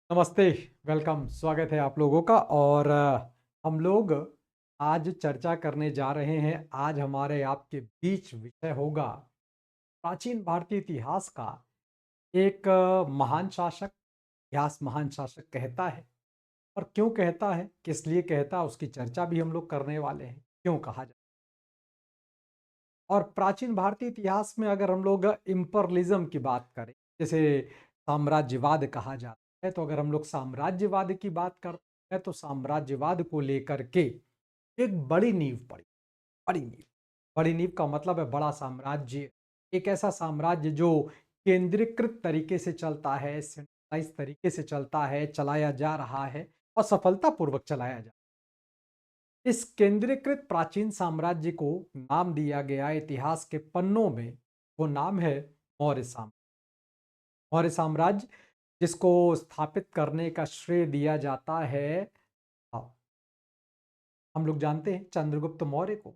नमस्ते, वेलकम, स्वागत है आप लोगों का। और हम लोग आज चर्चा करने जा रहे हैं। आज हमारे आपके बीच विषय होगा प्राचीन भारतीय इतिहास का एक महान शासक। इतिहास महान शासक कहता है, और क्यों कहता है, किस लिए कहता है, उसकी चर्चा भी हम लोग करने वाले हैं, क्यों कहा जाता है। और प्राचीन भारतीय इतिहास में अगर हम लोग इम्परलिज्म की बात करें, जैसे साम्राज्यवाद कहा जाता है, तो अगर हम लोग साम्राज्यवाद की बात करते हैं तो साम्राज्यवाद को लेकर के एक बड़ी नींव पड़ी। बड़ी नींव, बड़ी नींव का मतलब है बड़ा साम्राज्य। एक ऐसा साम्राज्य जो केंद्रीकृत तरीके से चलता है, सेंट्रलाइज तरीके से चलता है, चलाया जा रहा है और सफलतापूर्वक चलाया जा। इस केंद्रीकृत प्राचीन साम्राज्य को नाम दिया गया इतिहास के पन्नों में। वो नाम है मौर्य साम्राज्य। मौर्य साम्राज्य जिसको स्थापित करने का श्रेय दिया जाता है, हाँ, हम लोग जानते हैं चंद्रगुप्त मौर्य को।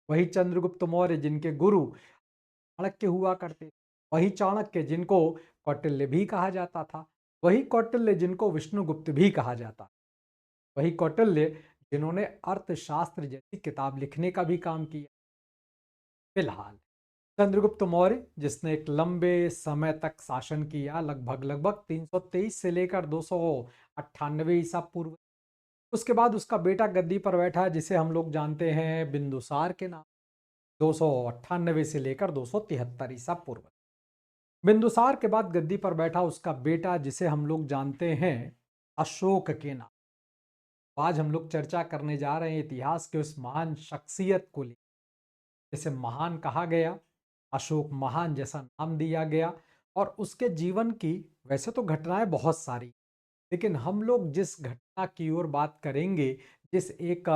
वही चंद्रगुप्त मौर्य जिनके गुरु चाणक्य हुआ करते थे। वही चाणक्य जिनको कौटिल्य भी कहा जाता था। वही कौटिल्य जिनको विष्णुगुप्त भी कहा जाता। वही कौटिल्य जिन्होंने अर्थशास्त्र जैसी किताब लिखने का भी काम किया। फिलहाल चंद्रगुप्त मौर्य जिसने एक लंबे समय तक शासन किया, लगभग लगभग 323 से लेकर 298 ईसा पूर्व। उसके बाद उसका बेटा गद्दी पर बैठा जिसे हम लोग जानते हैं बिंदुसार के नाम। 298 से लेकर 273 ईसा पूर्व। बिंदुसार के बाद गद्दी पर बैठा उसका बेटा जिसे हम लोग जानते हैं अशोक के नाम। आज हम लोग चर्चा करने जा रहे हैं इतिहास के उस महान शख्सियत को लेकर जिसे महान कहा गया। अशोक महान जैसा नाम दिया गया। और उसके जीवन की वैसे तो घटनाएं बहुत सारी, लेकिन हम लोग जिस घटना की ओर बात करेंगे, जिस एक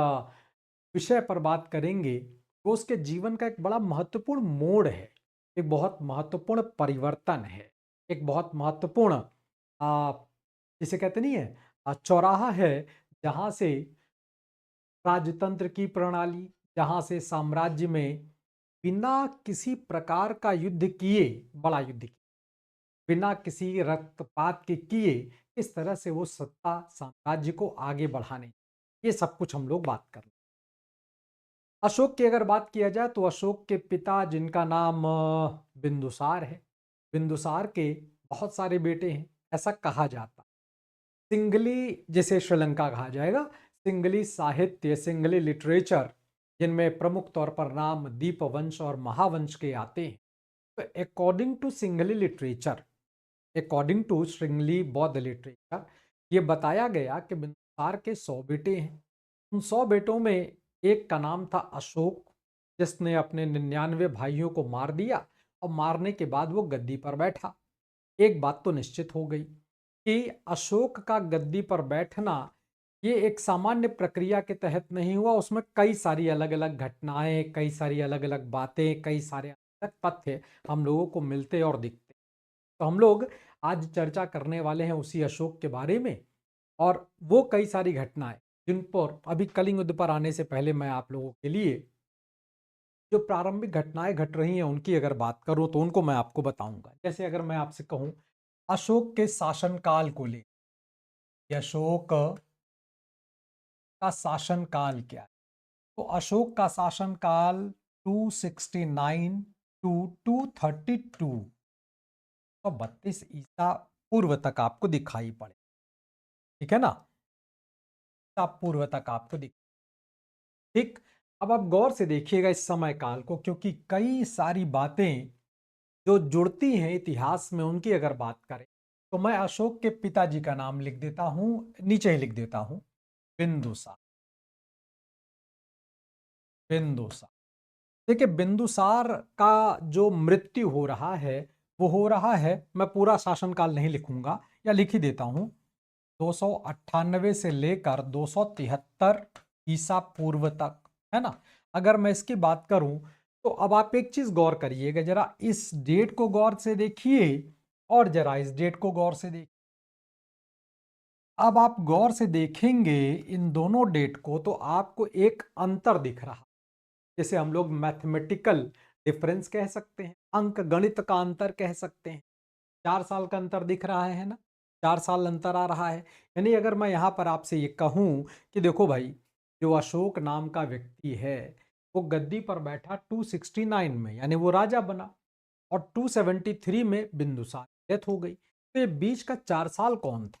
विषय पर बात करेंगे, वो उसके जीवन का एक बड़ा महत्वपूर्ण मोड़ है। एक बहुत महत्वपूर्ण परिवर्तन है। एक बहुत महत्वपूर्ण आ, जिसे कहते नहीं है, चौराहा है, जहां से राजतंत्र की प्रणाली, जहां से साम्राज्य में बिना किसी प्रकार का युद्ध किए, बड़ा युद्ध किए, बिना किसी रक्तपात के किए, इस तरह से वो सत्ता साम्राज्य को आगे बढ़ाने, ये सब कुछ हम लोग बात कर रहे हैं। अशोक की अगर बात किया जाए तो अशोक के पिता जिनका नाम बिंदुसार है। बिंदुसार के बहुत सारे बेटे हैं, ऐसा कहा जाता। सिंगली जिसे श्रीलंका कहा जाएगा, सिंगली साहित्य, सिंगली लिटरेचर, जिनमें प्रमुख तौर पर नाम दीपवंश और महावंश के आते हैं। तो अकॉर्डिंग टू सिंगली लिटरेचर, अकॉर्डिंग टू श्रृंगली बौद्ध लिटरेचर, ये बताया गया कि बिंदुसार के 100 बेटे हैं। उन 100 बेटों में एक का नाम था अशोक, जिसने अपने 99 भाइयों को मार दिया, और मारने के बाद वो गद्दी पर बैठा। एक बात तो निश्चित हो गई कि अशोक का गद्दी पर बैठना ये एक सामान्य प्रक्रिया के तहत नहीं हुआ। उसमें कई सारी अलग अलग घटनाएं, कई सारी अलग अलग बातें, कई सारे अलग तथ्य हम लोगों को मिलते और दिखते। तो हम लोग आज चर्चा करने वाले हैं उसी अशोक के बारे में। और वो कई सारी घटनाएं जिन पर अभी कलिंग युद्ध पर आने से पहले मैं आप लोगों के लिए जो प्रारंभिक घटनाएं घट रही हैं उनकी अगर बात करूं तो उनको मैं आपको बताऊंगा। जैसे अगर मैं आपसे कहूं अशोक के शासनकाल को ले, अशोक का शासनकाल क्या है, तो अशोक का शासनकाल 269 टू 232, तो 32 ईसा पूर्व तक आपको दिखाई पड़े। ठीक है ना, ईसा पूर्व तक आपको दिख। ठीक। अब आप गौर से देखिएगा इस समय काल को, क्योंकि कई सारी बातें जो जुड़ती हैं इतिहास में, उनकी अगर बात करें तो मैं अशोक के पिताजी का नाम लिख देता हूं, नीचे ही लिख देता हूं, बिंदुसार। बिंदुसार, देखिए बिंदुसार का जो मृत्यु हो रहा है, वो हो रहा है, मैं पूरा शासनकाल नहीं लिखूंगा, या लिख ही देता हूं, 298 से लेकर 273 ईसा पूर्व तक, है ना। अगर मैं इसकी बात करूं तो अब आप एक चीज गौर करिएगा, जरा इस डेट को गौर से देखिए और जरा इस डेट को गौर से देखिए। अब आप गौर से देखेंगे इन दोनों डेट को तो आपको एक अंतर दिख रहा, जिसे हम लोग मैथमेटिकल डिफरेंस कह सकते हैं, अंक गणित का अंतर कह सकते हैं। 4 साल का अंतर दिख रहा है ना। 4 साल अंतर आ रहा है। यानी अगर मैं यहाँ पर आपसे ये कहूँ कि देखो भाई, जो अशोक नाम का व्यक्ति है, वो गद्दी पर बैठा 269 में, यानी वो राजा बना, और 273 में बिंदुसार की डेथ हो गई। तो ये बीच का 4 साल कौन था?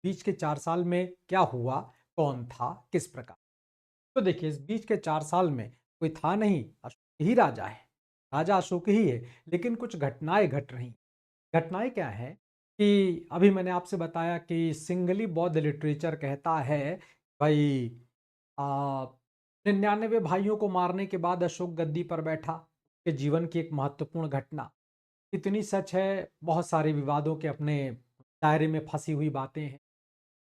बीच के 4 साल में क्या हुआ? कौन था? किस प्रकार? तो देखिए, इस बीच के 4 साल में कोई था नहीं, अशोक ही राजा है। राजा अशोक ही है, लेकिन कुछ घटनाएँ घट रही। घटनाएँ क्या हैं कि अभी मैंने आपसे बताया कि सिंघली बौद्ध लिटरेचर कहता है, भई, अ, 99 भाइयों को मारने के बाद अशोक गद्दी पर बैठा। उसके जीवन की एक महत्वपूर्ण घटना। इतनी सच है, बहुत सारे विवादों के अपने दायरे में फँसी हुई बातें हैं।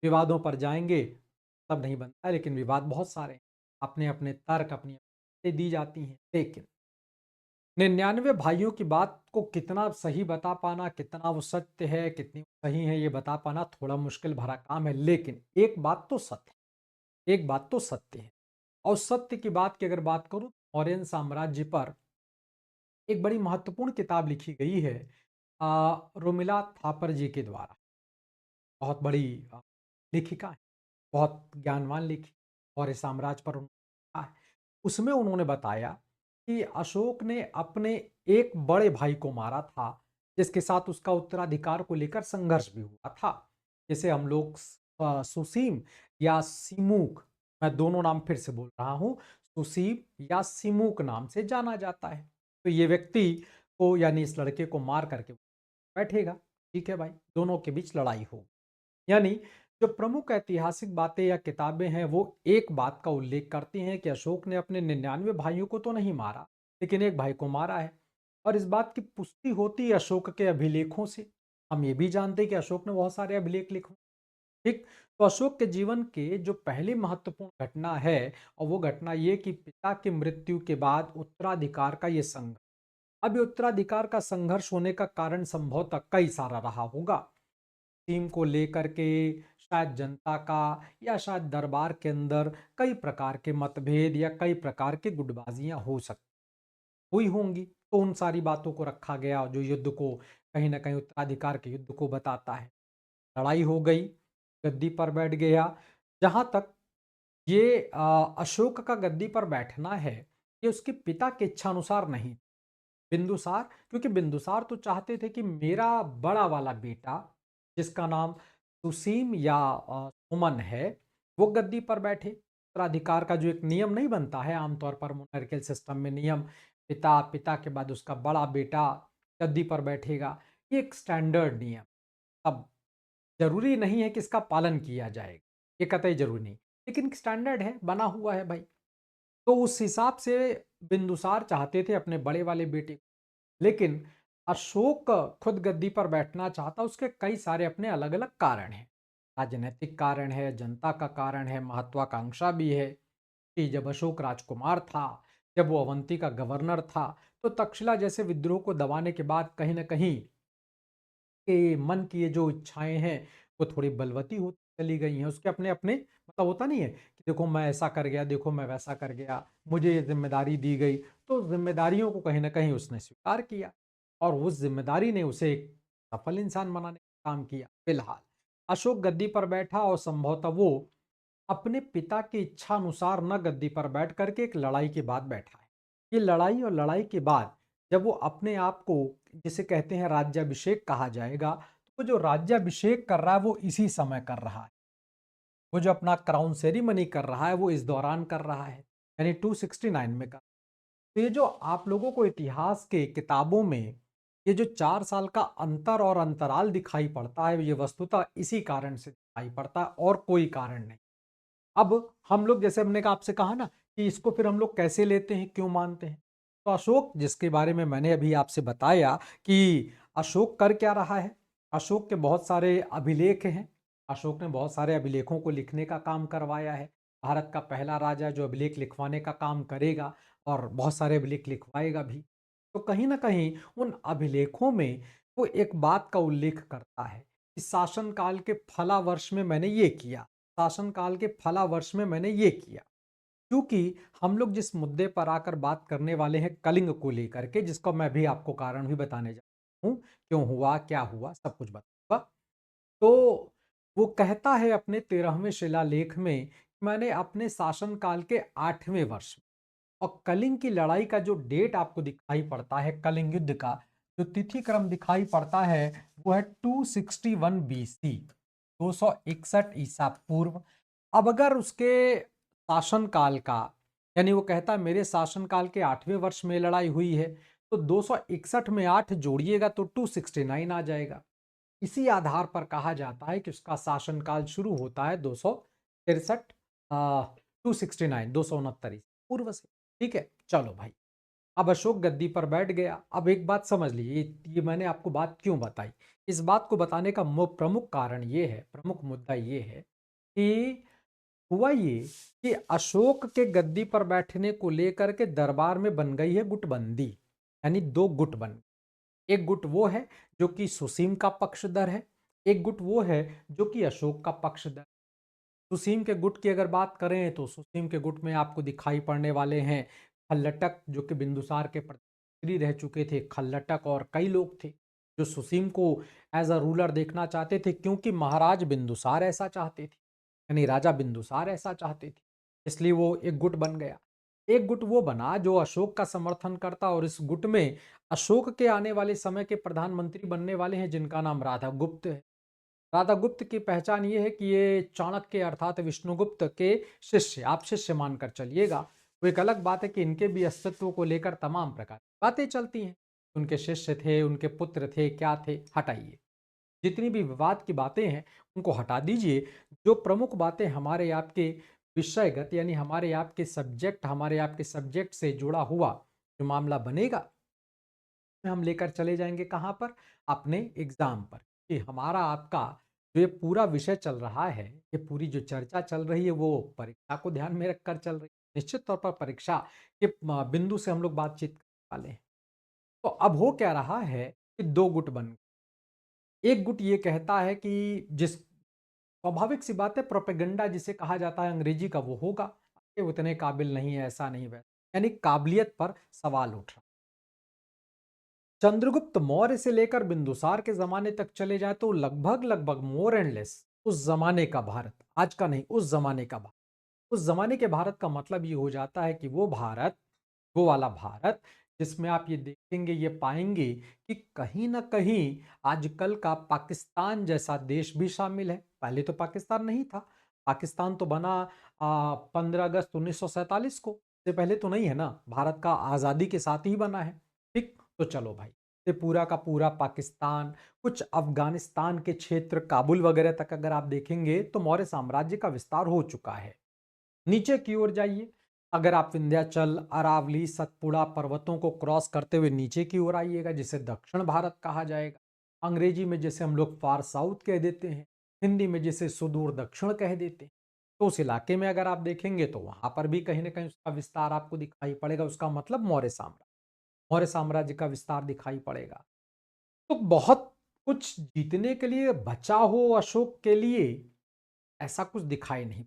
विवादों पर जाएँगे तब नहीं बनता, लेकिन विवाद बहुत सारे हैं। अपने-अपने तर्क, अपनी बातें दी जाती हैं। लेकिन 99 भाइयों की बात को कितना सही बता पाना, कितना वो सत्य है, कितनी वो सही है, ये बता पाना थोड़ा मुश्किल भरा काम है। लेकिन एक बात तो सत्य है, एक बात तो सत्य है। और सत्य की बात की अगर बात करूँ, मौर्यन साम्राज्य पर एक बड़ी महत्वपूर्ण किताब लिखी गई है रोमिला थापर जी के द्वारा। बहुत बड़ी लेखिका है, बहुत ज्ञानवान लेखिका, मौर्य साम्राज्य पर उन्होंने लिखा है। उसमें उन्होंने बताया कि अशोक ने अपने एक बड़े भाई को मारा था, जिसके साथ उसका उत्तराधिकार को लेकर संघर्ष भी हुआ था। जिसे हम लोग सुसीम या सिमूक, मैं दोनों नाम फिर से बोल रहा हूँ, सुसीम या सिमूक नाम से जाना जाता है। तो ये व्यक्ति को, यानी इस लड़के को मार करके बैठेगा। ठीक है भाई, दोनों के बीच लड़ाई हो। यानी जो प्रमुख ऐतिहासिक बातें या किताबें हैं, वो एक बात का उल्लेख करती हैं कि अशोक ने अपने 99 भाइयों को तो नहीं मारा, लेकिन एक भाई को मारा है। और इस बात की पुष्टि होती है अशोक के अभिलेखों से। हम ये भी जानते हैं कि अशोक ने बहुत सारे अभिलेख लिखे। ठीक। तो अशोक के जीवन के जो पहली महत्वपूर्ण घटना है, और वो घटना ये कि पिता की मृत्यु के बाद उत्तराधिकार का ये संघर्ष। अब ये उत्तराधिकार का संघर्ष होने का कारण संभवतः कई सारा रहा होगा। टीम को लेकर के, शायद जनता का, या शायद दरबार के अंदर कई प्रकार के मतभेद या कई प्रकार की गुटबाजियां हो सकती हुई होंगी। तो उन सारी बातों को रखा गया, जो युद्ध को कहीं ना कहीं उत्तराधिकार के युद्ध को बताता है। लड़ाई हो गई, गद्दी पर बैठ गया। जहां तक ये अशोक का गद्दी पर बैठना है, ये उसके पिता के इच्छा अनुसार नहीं। बिंदुसार, क्योंकि बिंदुसार तो चाहते थे कि मेरा बड़ा वाला बेटा, जिसका नाम सुसीम या सुमन है, वो गद्दी पर बैठे। उत्तराधिकार का जो एक नियम नहीं बनता है आमतौर पर मोनार्कियल सिस्टम में, नियम, पिता, पिता के बाद उसका बड़ा बेटा गद्दी पर बैठेगा। ये एक स्टैंडर्ड नियम। अब जरूरी नहीं है कि इसका पालन किया जाएगा, ये कतई जरूरी नहीं, लेकिन स्टैंडर्ड है, बना हुआ है भाई। तो उस हिसाब से बिंदुसार चाहते थे अपने बड़े वाले बेटे को। लेकिन अशोक खुद गद्दी पर बैठना चाहता, उसके कई सारे अपने अलग अलग कारण हैं। राजनीतिक कारण है, जनता का कारण है, महत्वाकांक्षा भी है कि जब अशोक राजकुमार था, जब वो अवंती का गवर्नर था, तो तक्षशिला जैसे विद्रोह को दबाने के बाद कहीं ना कहीं के मन की ये जो इच्छाएं हैं, वो थोड़ी बलवती होती चली गई हैं। उसके अपने अपने मतलब होता नहीं है कि देखो मैं ऐसा कर गया, देखो मैं वैसा कर गया, मुझे ये जिम्मेदारी दी गई। तो जिम्मेदारियों को कहीं ना कहीं उसने स्वीकार किया, और उस जिम्मेदारी ने उसे एक सफल इंसान बनाने का काम किया। फिलहाल अशोक गद्दी पर बैठा, और संभवतः वो अपने पिता की इच्छा अनुसार न गद्दी पर बैठ करके एक लड़ाई के बाद बैठा है। ये लड़ाई, और लड़ाई के बाद जब वो अपने आप को, जिसे कहते हैं राज्याभिषेक कहा जाएगा, तो वो जो राज्याभिषेक कर रहा है वो इसी समय कर रहा है। वो जो अपना क्राउन सेरिमनी कर रहा है वो इस दौरान कर रहा है, यानी 269 में कर। तो ये जो आप लोगों को इतिहास के किताबों में ये जो 4 साल का अंतर और अंतराल दिखाई पड़ता है, ये वस्तुतः इसी कारण से दिखाई पड़ता है, और कोई कारण नहीं। अब हम लोग, जैसे हमने कहा, आपसे कहा ना कि इसको फिर हम लोग कैसे लेते हैं, क्यों मानते हैं? तो अशोक, जिसके बारे में मैंने अभी आपसे बताया कि अशोक कर क्या रहा है, अशोक के बहुत सारे अभिलेख हैं। अशोक ने बहुत सारे अभिलेखों को लिखने का काम करवाया है। भारत का पहला राजा जो अभिलेख लिखवाने का काम करेगा, और बहुत सारे अभिलेख लिखवाएगा भी। तो कहीं ना कहीं उन अभिलेखों में वो एक बात का उल्लेख करता है कि शासन काल के फला वर्ष में मैंने ये किया, शासनकाल के फला वर्ष में मैंने ये किया। क्योंकि हम लोग जिस मुद्दे पर आकर बात करने वाले हैं कलिंग को लेकर के, जिसका मैं भी आपको कारण भी बताने जा रहा हूँ, क्यों हुआ, क्या हुआ, सब कुछ बताऊंगा। तो वो कहता है अपने 13वें शिलालेख में, मैंने अपने शासनकाल के 8वें वर्ष में, और कलिंग की लड़ाई का जो डेट आपको दिखाई पड़ता है, कलिंग युद्ध का जो तिथि क्रम दिखाई पड़ता है, वो है 261 बीसी, 261 ईसा पूर्व। अब अगर उसके शासनकाल का, यानी वो कहता है मेरे शासनकाल के 8वें वर्ष में लड़ाई हुई है, तो 261 में 8 जोड़िएगा तो 269 आ जाएगा। इसी आधार पर कहा जाता है कि उसका शासनकाल शुरू होता है 263, 269, 269 पूर्व से। ठीक है, चलो भाई। अब अशोक गद्दी पर बैठ गया। अब एक बात समझ लीजिए, ये मैंने आपको बात क्यों बताई। इस बात को बताने का प्रमुख कारण ये है, प्रमुख मुद्दा ये है कि हुआ ये कि अशोक के गद्दी पर बैठने को लेकर के दरबार में बन गई है गुटबंदी, यानी दो गुट बन गए। एक गुट वो है जो कि सुसीम का पक्षधर है, एक गुट वो है जो कि अशोक का पक्षधर। सुसीम के गुट की अगर बात करें तो सुसीम के गुट में आपको दिखाई पड़ने वाले हैं खल्लटक, जो कि बिंदुसार के मंत्री रह चुके थे। खल्लटक और कई लोग थे जो सुसीम को एज अ रूलर देखना चाहते थे, क्योंकि महाराज बिंदुसार ऐसा चाहते थे, यानी राजा बिंदुसार ऐसा चाहते थे। इसलिए वो एक गुट बन गया। एक गुट वो बना जो अशोक का समर्थन करता, और इस गुट में अशोक के आने वाले समय के प्रधानमंत्री बनने वाले हैं जिनका नाम राधा गुप्त है। राधा गुप्त की पहचान ये है कि ये चाणक्य अर्थात विष्णुगुप्त के शिष्य, आप शिष्य मानकर चलिएगा। वो एक अलग बात है कि इनके भी अस्तित्व को लेकर तमाम प्रकार की बातें चलती हैं। उनके शिष्य थे, उनके पुत्र थे, क्या थे, हटाइए। जितनी भी विवाद की बातें हैं उनको हटा दीजिए। जो प्रमुख बातें हमारे आपके विषयगत, यानी हमारे आपके सब्जेक्ट, हमारे आपके सब्जेक्ट से जुड़ा हुआ जो मामला बनेगा, हम लेकर चले जाएंगे कहाँ पर, अपने एग्जाम पर। कि हमारा आपका जो ये पूरा विषय चल रहा है, ये पूरी जो चर्चा चल रही है, वो परीक्षा को ध्यान में रखकर चल रही है। निश्चित तौर पर परीक्षा के बिंदु से हम लोग बातचीत करने वाले हैं। तो अब हो क्या रहा है कि दो गुट बन गए। एक गुट ये कहता है कि जिस स्वाभाविक सी बात है, प्रोपेगेंडा जिसे कहा जाता है अंग्रेजी का, वो होगा, ये उतने काबिल नहीं है, ऐसा नहीं वैसा, यानी काबिलियत पर सवाल उठ रहा। चंद्रगुप्त मौर्य से लेकर बिंदुसार के जमाने तक चले जाए तो लगभग लगभग मोर एंड लेस उस जमाने का भारत, आज का नहीं, उस जमाने का भारत। उस जमाने के भारत का मतलब ये हो जाता है कि वो भारत, वो वाला भारत जिसमें आप ये देखेंगे, ये पाएंगे कि कहीं ना कहीं आजकल का पाकिस्तान जैसा देश भी शामिल है। पहले तो पाकिस्तान नहीं था। पाकिस्तान तो बना 15 अगस्त 1947 को, से पहले तो नहीं है ना। भारत का आज़ादी के साथ ही बना है। ठीक, तो चलो भाई, ये पूरा का पूरा पाकिस्तान, कुछ अफगानिस्तान के क्षेत्र, काबुल वगैरह तक अगर आप देखेंगे तो मौर्य साम्राज्य का विस्तार हो चुका है। नीचे की ओर जाइए, अगर आप विंध्याचल, अरावली, सतपुड़ा पर्वतों को क्रॉस करते हुए नीचे की ओर आइएगा, जिसे दक्षिण भारत कहा जाएगा। अंग्रेजी में जिसे हम लोग फार साउथ कह देते हैं, हिंदी में जिसे सुदूर दक्षिण कह देते हैं। तो उस इलाके में अगर आप देखेंगे तो वहां पर भी कहीं ना कहीं उसका विस्तार आपको दिखाई पड़ेगा। उसका मतलब मौर्य साम्राज्य, मौर्य साम्राज्य का विस्तार दिखाई पड़ेगा। तो बहुत कुछ जीतने के लिए बचा हो अशोक के लिए, ऐसा कुछ दिखाई नहीं।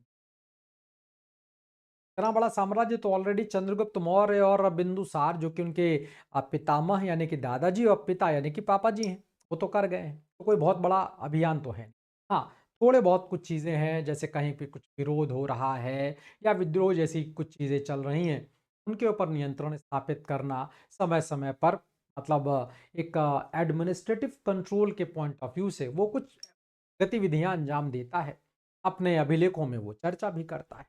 इतना बड़ा साम्राज्य तो ऑलरेडी चंद्रगुप्त मौर्य और बिंदुसार, जो कि उनके पितामह यानी कि दादाजी और पिता यानी कि पापा जी हैं, वो तो कर गए हैं। तो कोई बहुत बड़ा अभियान तो है नहीं। हाँ, थोड़े बहुत कुछ चीजें हैं, जैसे कहीं पे कुछ विरोध हो रहा है या विद्रोह जैसी कुछ चीजें चल रही हैं, उनके ऊपर नियंत्रण स्थापित करना समय समय पर, मतलब एक एडमिनिस्ट्रेटिव कंट्रोल के पॉइंट ऑफ व्यू से वो कुछ गतिविधियां अंजाम देता है। अपने अभिलेखों में वो चर्चा भी करता है।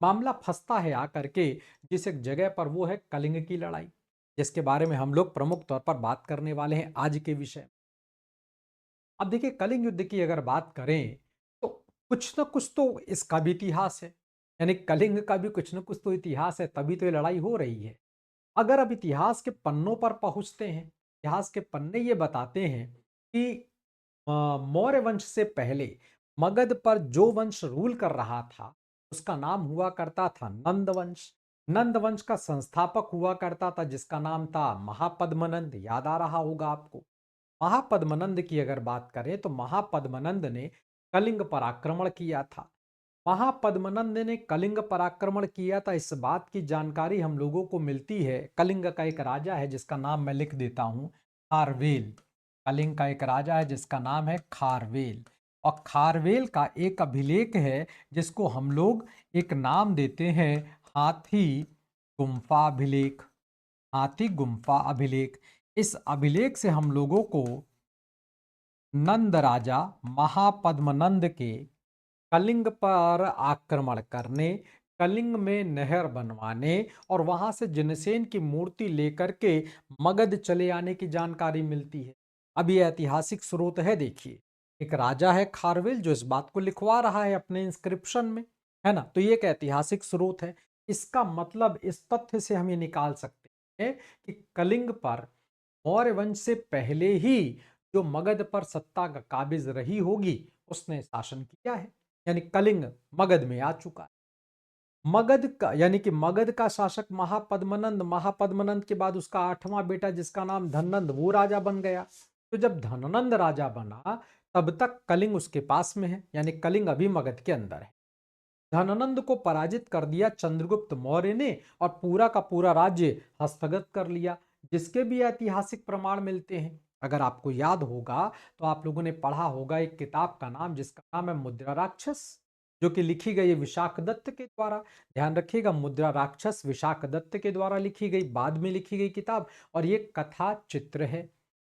मामला फंसता है आकर के जिस एक जगह पर, वो है कलिंग की लड़ाई, जिसके बारे में हम लोग प्रमुख तौर पर बात करने वाले हैं आज के विषय में। अब देखिए, कलिंग युद्ध की अगर बात करें तो कुछ ना कुछ तो इसका भी इतिहास है, यानी कलिंग का भी कुछ ना कुछ तो इतिहास है, तभी तो ये लड़ाई हो रही है। अगर अब इतिहास के पन्नों पर पहुंचते हैं, इतिहास के पन्ने ये बताते हैं कि मौर्य वंश से पहले मगध पर जो वंश रूल कर रहा था, उसका नाम हुआ करता था नंद वंश। नंद वंश का संस्थापक हुआ करता था जिसका नाम था महापद्मनंद, याद आ रहा होगा आपको। महापद्मनंद की अगर बात करें तो महापद्मनंद ने कलिंग पर आक्रमण किया था। महापद्मनंद ने कलिंग पर आक्रमण किया था, इस बात की जानकारी हम लोगों को मिलती है। कलिंग का एक राजा है जिसका नाम मैं लिख देता हूं, खारवेल। कलिंग का एक राजा है जिसका नाम है खारवेल। और खारवेल का एक अभिलेख है जिसको हम लोग एक नाम देते हैं हाथी गुम्फा अभिलेख। हाथी गुम्फा अभिलेख, इस अभिलेख से हम लोगों को नंद राजा महापद्मनंद के कलिंग पर आक्रमण करने, कलिंग में नहर बनवाने और वहां से जिनसेन की मूर्ति लेकर के मगध चले आने की जानकारी मिलती है। अब ये ऐतिहासिक स्रोत है, देखिए एक राजा है खारवेल जो इस बात को लिखवा रहा है अपने इंस्क्रिप्शन में, है ना। तो ये एक ऐतिहासिक स्रोत है। इसका मतलब इस तथ्य से हम ये निकाल सकते हैं कि कलिंग पर मौर्य वंश से पहले ही जो मगध पर सत्ता का काबिज रही होगी उसने शासन किया है, यानी कलिंग मगध में आ चुका है। मगध का यानी कि मगध का शासक महापद्मनंद, महापद्मनंद के बाद उसका 8वां बेटा जिसका नाम धननंद, वो राजा बन गया। तो जब धननंद राजा बना तब तक कलिंग उसके पास में है, यानी कलिंग अभी मगध के अंदर है। धननंद को पराजित कर दिया चंद्रगुप्त मौर्य ने और पूरा का पूरा राज्य हस्तगत कर लिया, जिसके भी ऐतिहासिक प्रमाण मिलते हैं। अगर आपको याद होगा तो आप लोगों ने पढ़ा होगा एक किताब का नाम जिसका नाम है मुद्रा राक्षस, जो कि लिखी गई है विशाख दत्त के द्वारा। ध्यान रखिएगा, मुद्रा राक्षस विशाख दत्त के द्वारा लिखी गई, बाद में लिखी गई किताब, और ये कथा चित्र है।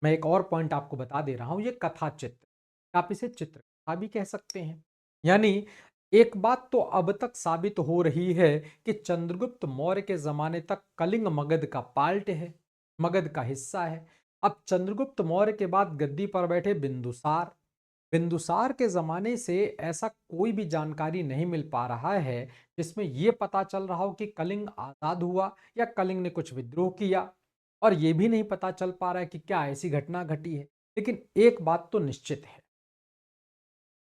मैं एक और पॉइंट आपको बता दे रहा हूं, ये कथा चित्र, आप इसे चित्रकथा भी कह सकते हैं। यानी एक बात तो अब तक साबित हो रही है कि चंद्रगुप्त मौर्य के जमाने तक कलिंग मगध का पार्ट है, मगध का हिस्सा है। अब चंद्रगुप्त मौर्य के बाद गद्दी पर बैठे बिंदुसार, बिंदुसार के जमाने से ऐसा कोई भी जानकारी नहीं मिल पा रहा है जिसमें यह पता चल रहा हो कि कलिंग आजाद हुआ या कलिंग ने कुछ विद्रोह किया, और यह भी नहीं पता चल पा रहा है कि क्या ऐसी घटना घटी है। लेकिन एक बात तो निश्चित है,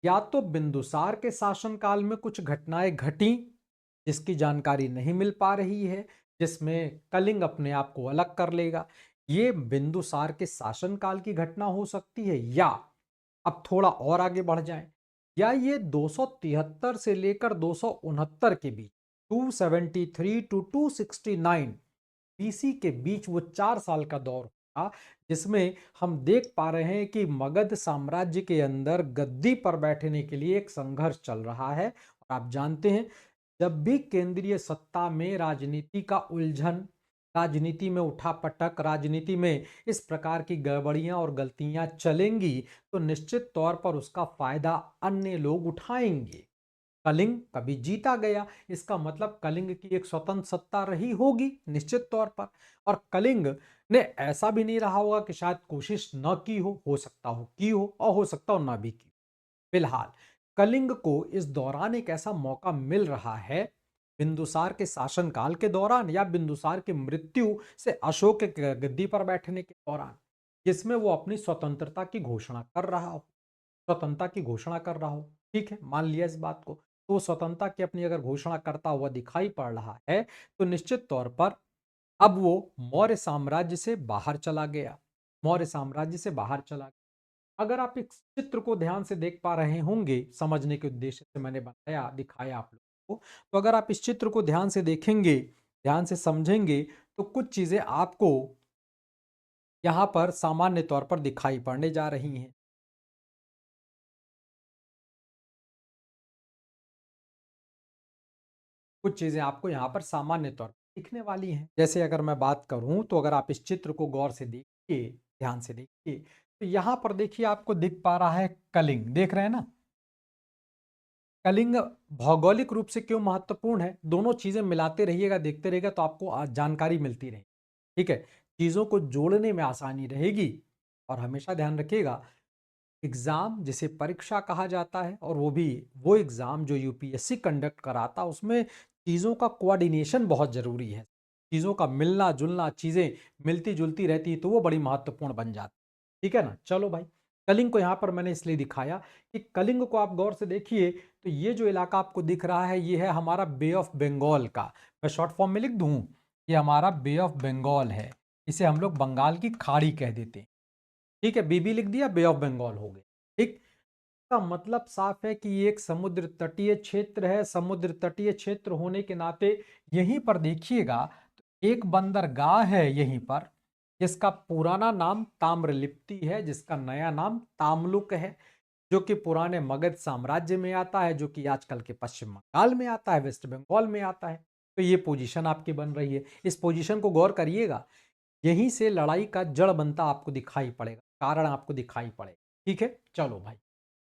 या तो बिंदुसार के शासनकाल में कुछ घटनाएं घटी जिसकी जानकारी नहीं मिल पा रही है, जिसमें कलिंग अपने आप को अलग कर लेगा, ये बिंदुसार के शासनकाल की घटना हो सकती है, या अब थोड़ा और आगे बढ़ जाएं, या ये 273 से लेकर 269 के बीच, 273 टू 269 बीसी के बीच वो 4 साल का दौर था जिसमें हम देख पा रहे हैं कि मगध साम्राज्य के अंदर गद्दी पर बैठने के लिए एक संघर्ष चल रहा है। और आप जानते हैं, जब भी केंद्रीय सत्ता में राजनीति का उलझन, राजनीति में उठापटक, राजनीति में इस प्रकार की गड़बड़ियां और गलतियां चलेंगी तो निश्चित तौर पर उसका फायदा अन्य लोग उठाएंगे। कलिंग कभी जीता गया, इसका मतलब कलिंग की एक स्वतंत्र सत्ता रही होगी निश्चित तौर पर। और कलिंग ने ऐसा भी नहीं रहा होगा कि शायद कोशिश न की हो सकता हो की हो और हो सकता हो ना भी की। फिलहाल कलिंग को इस दौरान एक ऐसा मौका मिल रहा है, बिंदुसार के शासनकाल के दौरान या बिंदुसार की मृत्यु से अशोक के गद्दी पर बैठने के दौरान, जिसमें वो अपनी स्वतंत्रता की घोषणा कर रहा हो, स्वतंत्रता की घोषणा कर रहा हो। ठीक है, मान लिया इस बात को, तो स्वतंत्रता की अपनी अगर घोषणा करता हुआ दिखाई पड़ रहा है तो निश्चित तौर पर अब वो मौर्य साम्राज्य से बाहर चला गया, मौर्य साम्राज्य से बाहर चला गया। अगर आप इस चित्र को ध्यान से देख पा रहे होंगे, समझने के उद्देश्य से मैंने बताया, दिखाया आप लोगों को, तो अगर आप इस चित्र को ध्यान से देखेंगे, ध्यान से समझेंगे, तो कुछ चीजें आपको यहाँ पर सामान्य तौर पर दिखाई पड़ने जा रही हैं। कुछ चीजें आपको यहाँ पर सामान्य तौर पर दिखने वाली हैं। जैसे अगर मैं बात करूं तो अगर आप इस चित्र को गौर से देखिए, ध्यान से देखिए, तो यहाँ पर देखिए आपको दिख पा रहा है कलिंग, देख रहे हैं ना। कलिंग भौगोलिक रूप से क्यों महत्वपूर्ण है, दोनों चीजें मिलाते रहिएगा, देखते रहिएगा तो आपको जानकारी मिलती रहेगी। ठीक है, चीजों को जोड़ने में आसानी रहेगी। और हमेशा ध्यान रखिएगा, एग्जाम जिसे परीक्षा कहा जाता है, और वो भी वो एग्जाम जो यूपीएससी कंडक्ट कराता, उसमें चीज़ों का कोऑर्डिनेशन बहुत ज़रूरी है। चीज़ों का मिलना जुलना, चीज़ें मिलती जुलती रहती तो वो बड़ी महत्वपूर्ण बन जाती। ठीक है ना। चलो भाई, कलिंग को यहाँ पर मैंने इसलिए दिखाया कि कलिंग को आप गौर से देखिए, तो ये जो इलाका आपको दिख रहा है ये है हमारा बे ऑफ बंगाल का। मैं शॉर्ट फॉर्म में लिख दूं, ये हमारा बे ऑफ बंगाल है, इसे हम लोग बंगाल की खाड़ी कह देते हैं। ठीक है, बीबी लिख दिया, बे ऑफ बंगाल हो गया। ठीक, का मतलब साफ है कि ये एक समुद्र तटीय क्षेत्र है। समुद्र तटीय क्षेत्र होने के नाते यहीं पर देखिएगा तो एक बंदरगाह है यहीं पर, जिसका पुराना नाम ताम्रलिप्ति है, जिसका नया नाम तामलुक है। जो कि पुराने मगध साम्राज्य में आता है, जो कि आजकल के पश्चिम बंगाल में आता है, वेस्ट बंगाल में आता है। तो ये पोजीशन आपकी बन रही है। इस पोजीशन को गौर करिएगा। यहीं से लड़ाई का जड़ बनता आपको दिखाई पड़ेगा, कारण आपको दिखाई पड़ेगा। ठीक है? चलो भाई।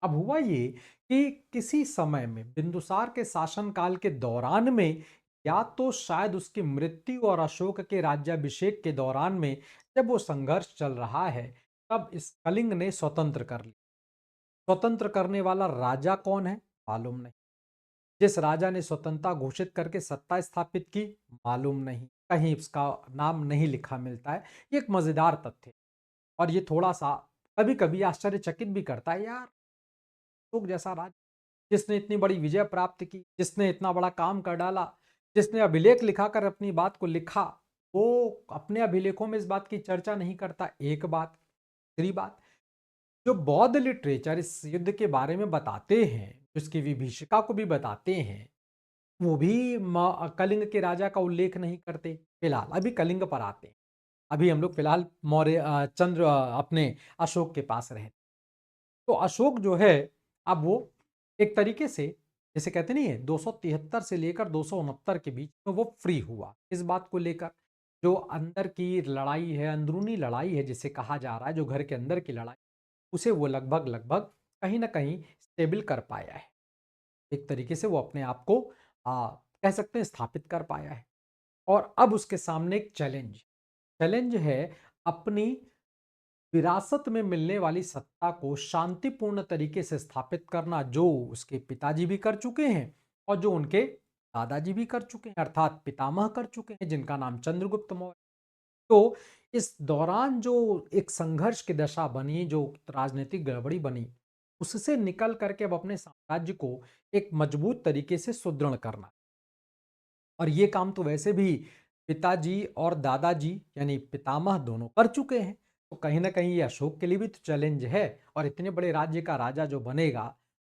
अब हुआ ये कि किसी समय में बिंदुसार के शासनकाल के दौरान में, या तो शायद उसकी मृत्यु और अशोक के राज्याभिषेक के दौरान में, जब वो संघर्ष चल रहा है, तब इस कलिंग ने स्वतंत्र कर लिया। स्वतंत्र करने वाला राजा कौन है? मालूम नहीं। जिस राजा ने स्वतंत्रता घोषित करके सत्ता स्थापित की, मालूम नहीं। कहीं उसका नाम नहीं लिखा मिलता है। ये एक मजेदार तथ्य है। और ये थोड़ा सा कभी कभी आश्चर्यचकित भी करता है यार। अशोक जैसा राजा, जिसने इतनी बड़ी विजय प्राप्त की, जिसने इतना बड़ा काम कर डाला, जिसने अभिलेख लिखाकर अपनी बात को लिखा, वो अपने अभिलेखों में इस बात की चर्चा नहीं करता। एक बात। दूसरी बात, जो बौद्ध लिटरेचर इस युद्ध के बारे में बताते हैं, जिसकी विभीषिका को भी बताते हैं, वो भी कलिंग के राजा का उल्लेख नहीं करते। फिलहाल अभी कलिंग पर आते हैं। अभी हम लोग फिलहाल मौर्य चंद्र अपने अशोक के पास रहे। तो अशोक जो है, अब वो एक तरीके से, जैसे कहते नहीं है, 273 से लेकर 269 के बीच में वो फ्री हुआ। इस बात को लेकर जो अंदर की लड़ाई है, अंदरूनी लड़ाई है जिसे कहा जा रहा है, जो घर के अंदर की लड़ाई, उसे वो लगभग लगभग कहीं ना कहीं स्टेबल कर पाया है। एक तरीके से वो अपने आप को कह सकते हैं स्थापित कर पाया है। और अब उसके सामने एक चैलेंज चैलेंज है, अपनी विरासत में मिलने वाली सत्ता को शांतिपूर्ण तरीके से स्थापित करना, जो उसके पिताजी भी कर चुके हैं और जो उनके दादाजी भी कर चुके हैं, अर्थात पितामह कर चुके हैं, जिनका नाम चंद्रगुप्त मौर्य। तो इस दौरान जो एक संघर्ष की दशा बनी, जो राजनीतिक गड़बड़ी बनी, उससे निकल करके अब अपने साम्राज्य को एक मजबूत तरीके से सुदृढ़ करना। और ये काम तो वैसे भी पिताजी और दादाजी यानी पितामह दोनों कर चुके हैं। तो कहीं ना कहीं ये अशोक के लिए भी तो चैलेंज है। और इतने बड़े राज्य का राजा जो बनेगा,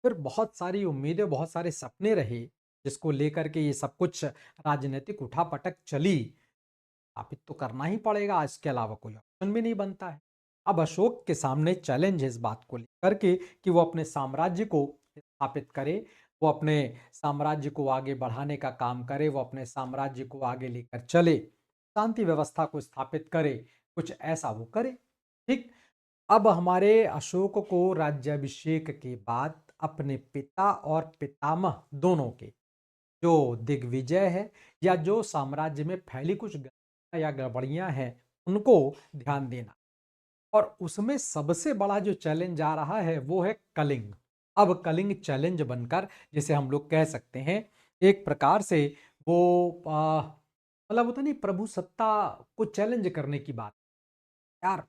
फिर बहुत सारी उम्मीदें, बहुत सारे सपने रहे, जिसको लेकर के ये सब कुछ राजनीतिक उठापटक चली। स्थापित तो करना ही पड़ेगा, इसके अलावा कोई ऑप्शन भी नहीं बनता है। अब अशोक के सामने चैलेंज है इस बात को लेकर के कि वो अपने साम्राज्य को स्थापित करे, वो अपने साम्राज्य को आगे बढ़ाने का काम करे, वो अपने साम्राज्य को आगे लेकर चले, शांति व्यवस्था को स्थापित करे, कुछ ऐसा वो करे। ठीक। अब हमारे अशोक को राज्याभिषेक के बाद अपने पिता और पितामह दोनों के जो दिग्विजय है, या जो साम्राज्य में फैली कुछ गलतियां या गड़बड़ियां हैं, उनको ध्यान देना। और उसमें सबसे बड़ा जो चैलेंज आ रहा है वो है कलिंग। अब कलिंग चैलेंज बनकर, जिसे हम लोग कह सकते हैं एक प्रकार से, वो मतलब होता नहीं, प्रभु सत्ता को चैलेंज करने की बात। यार,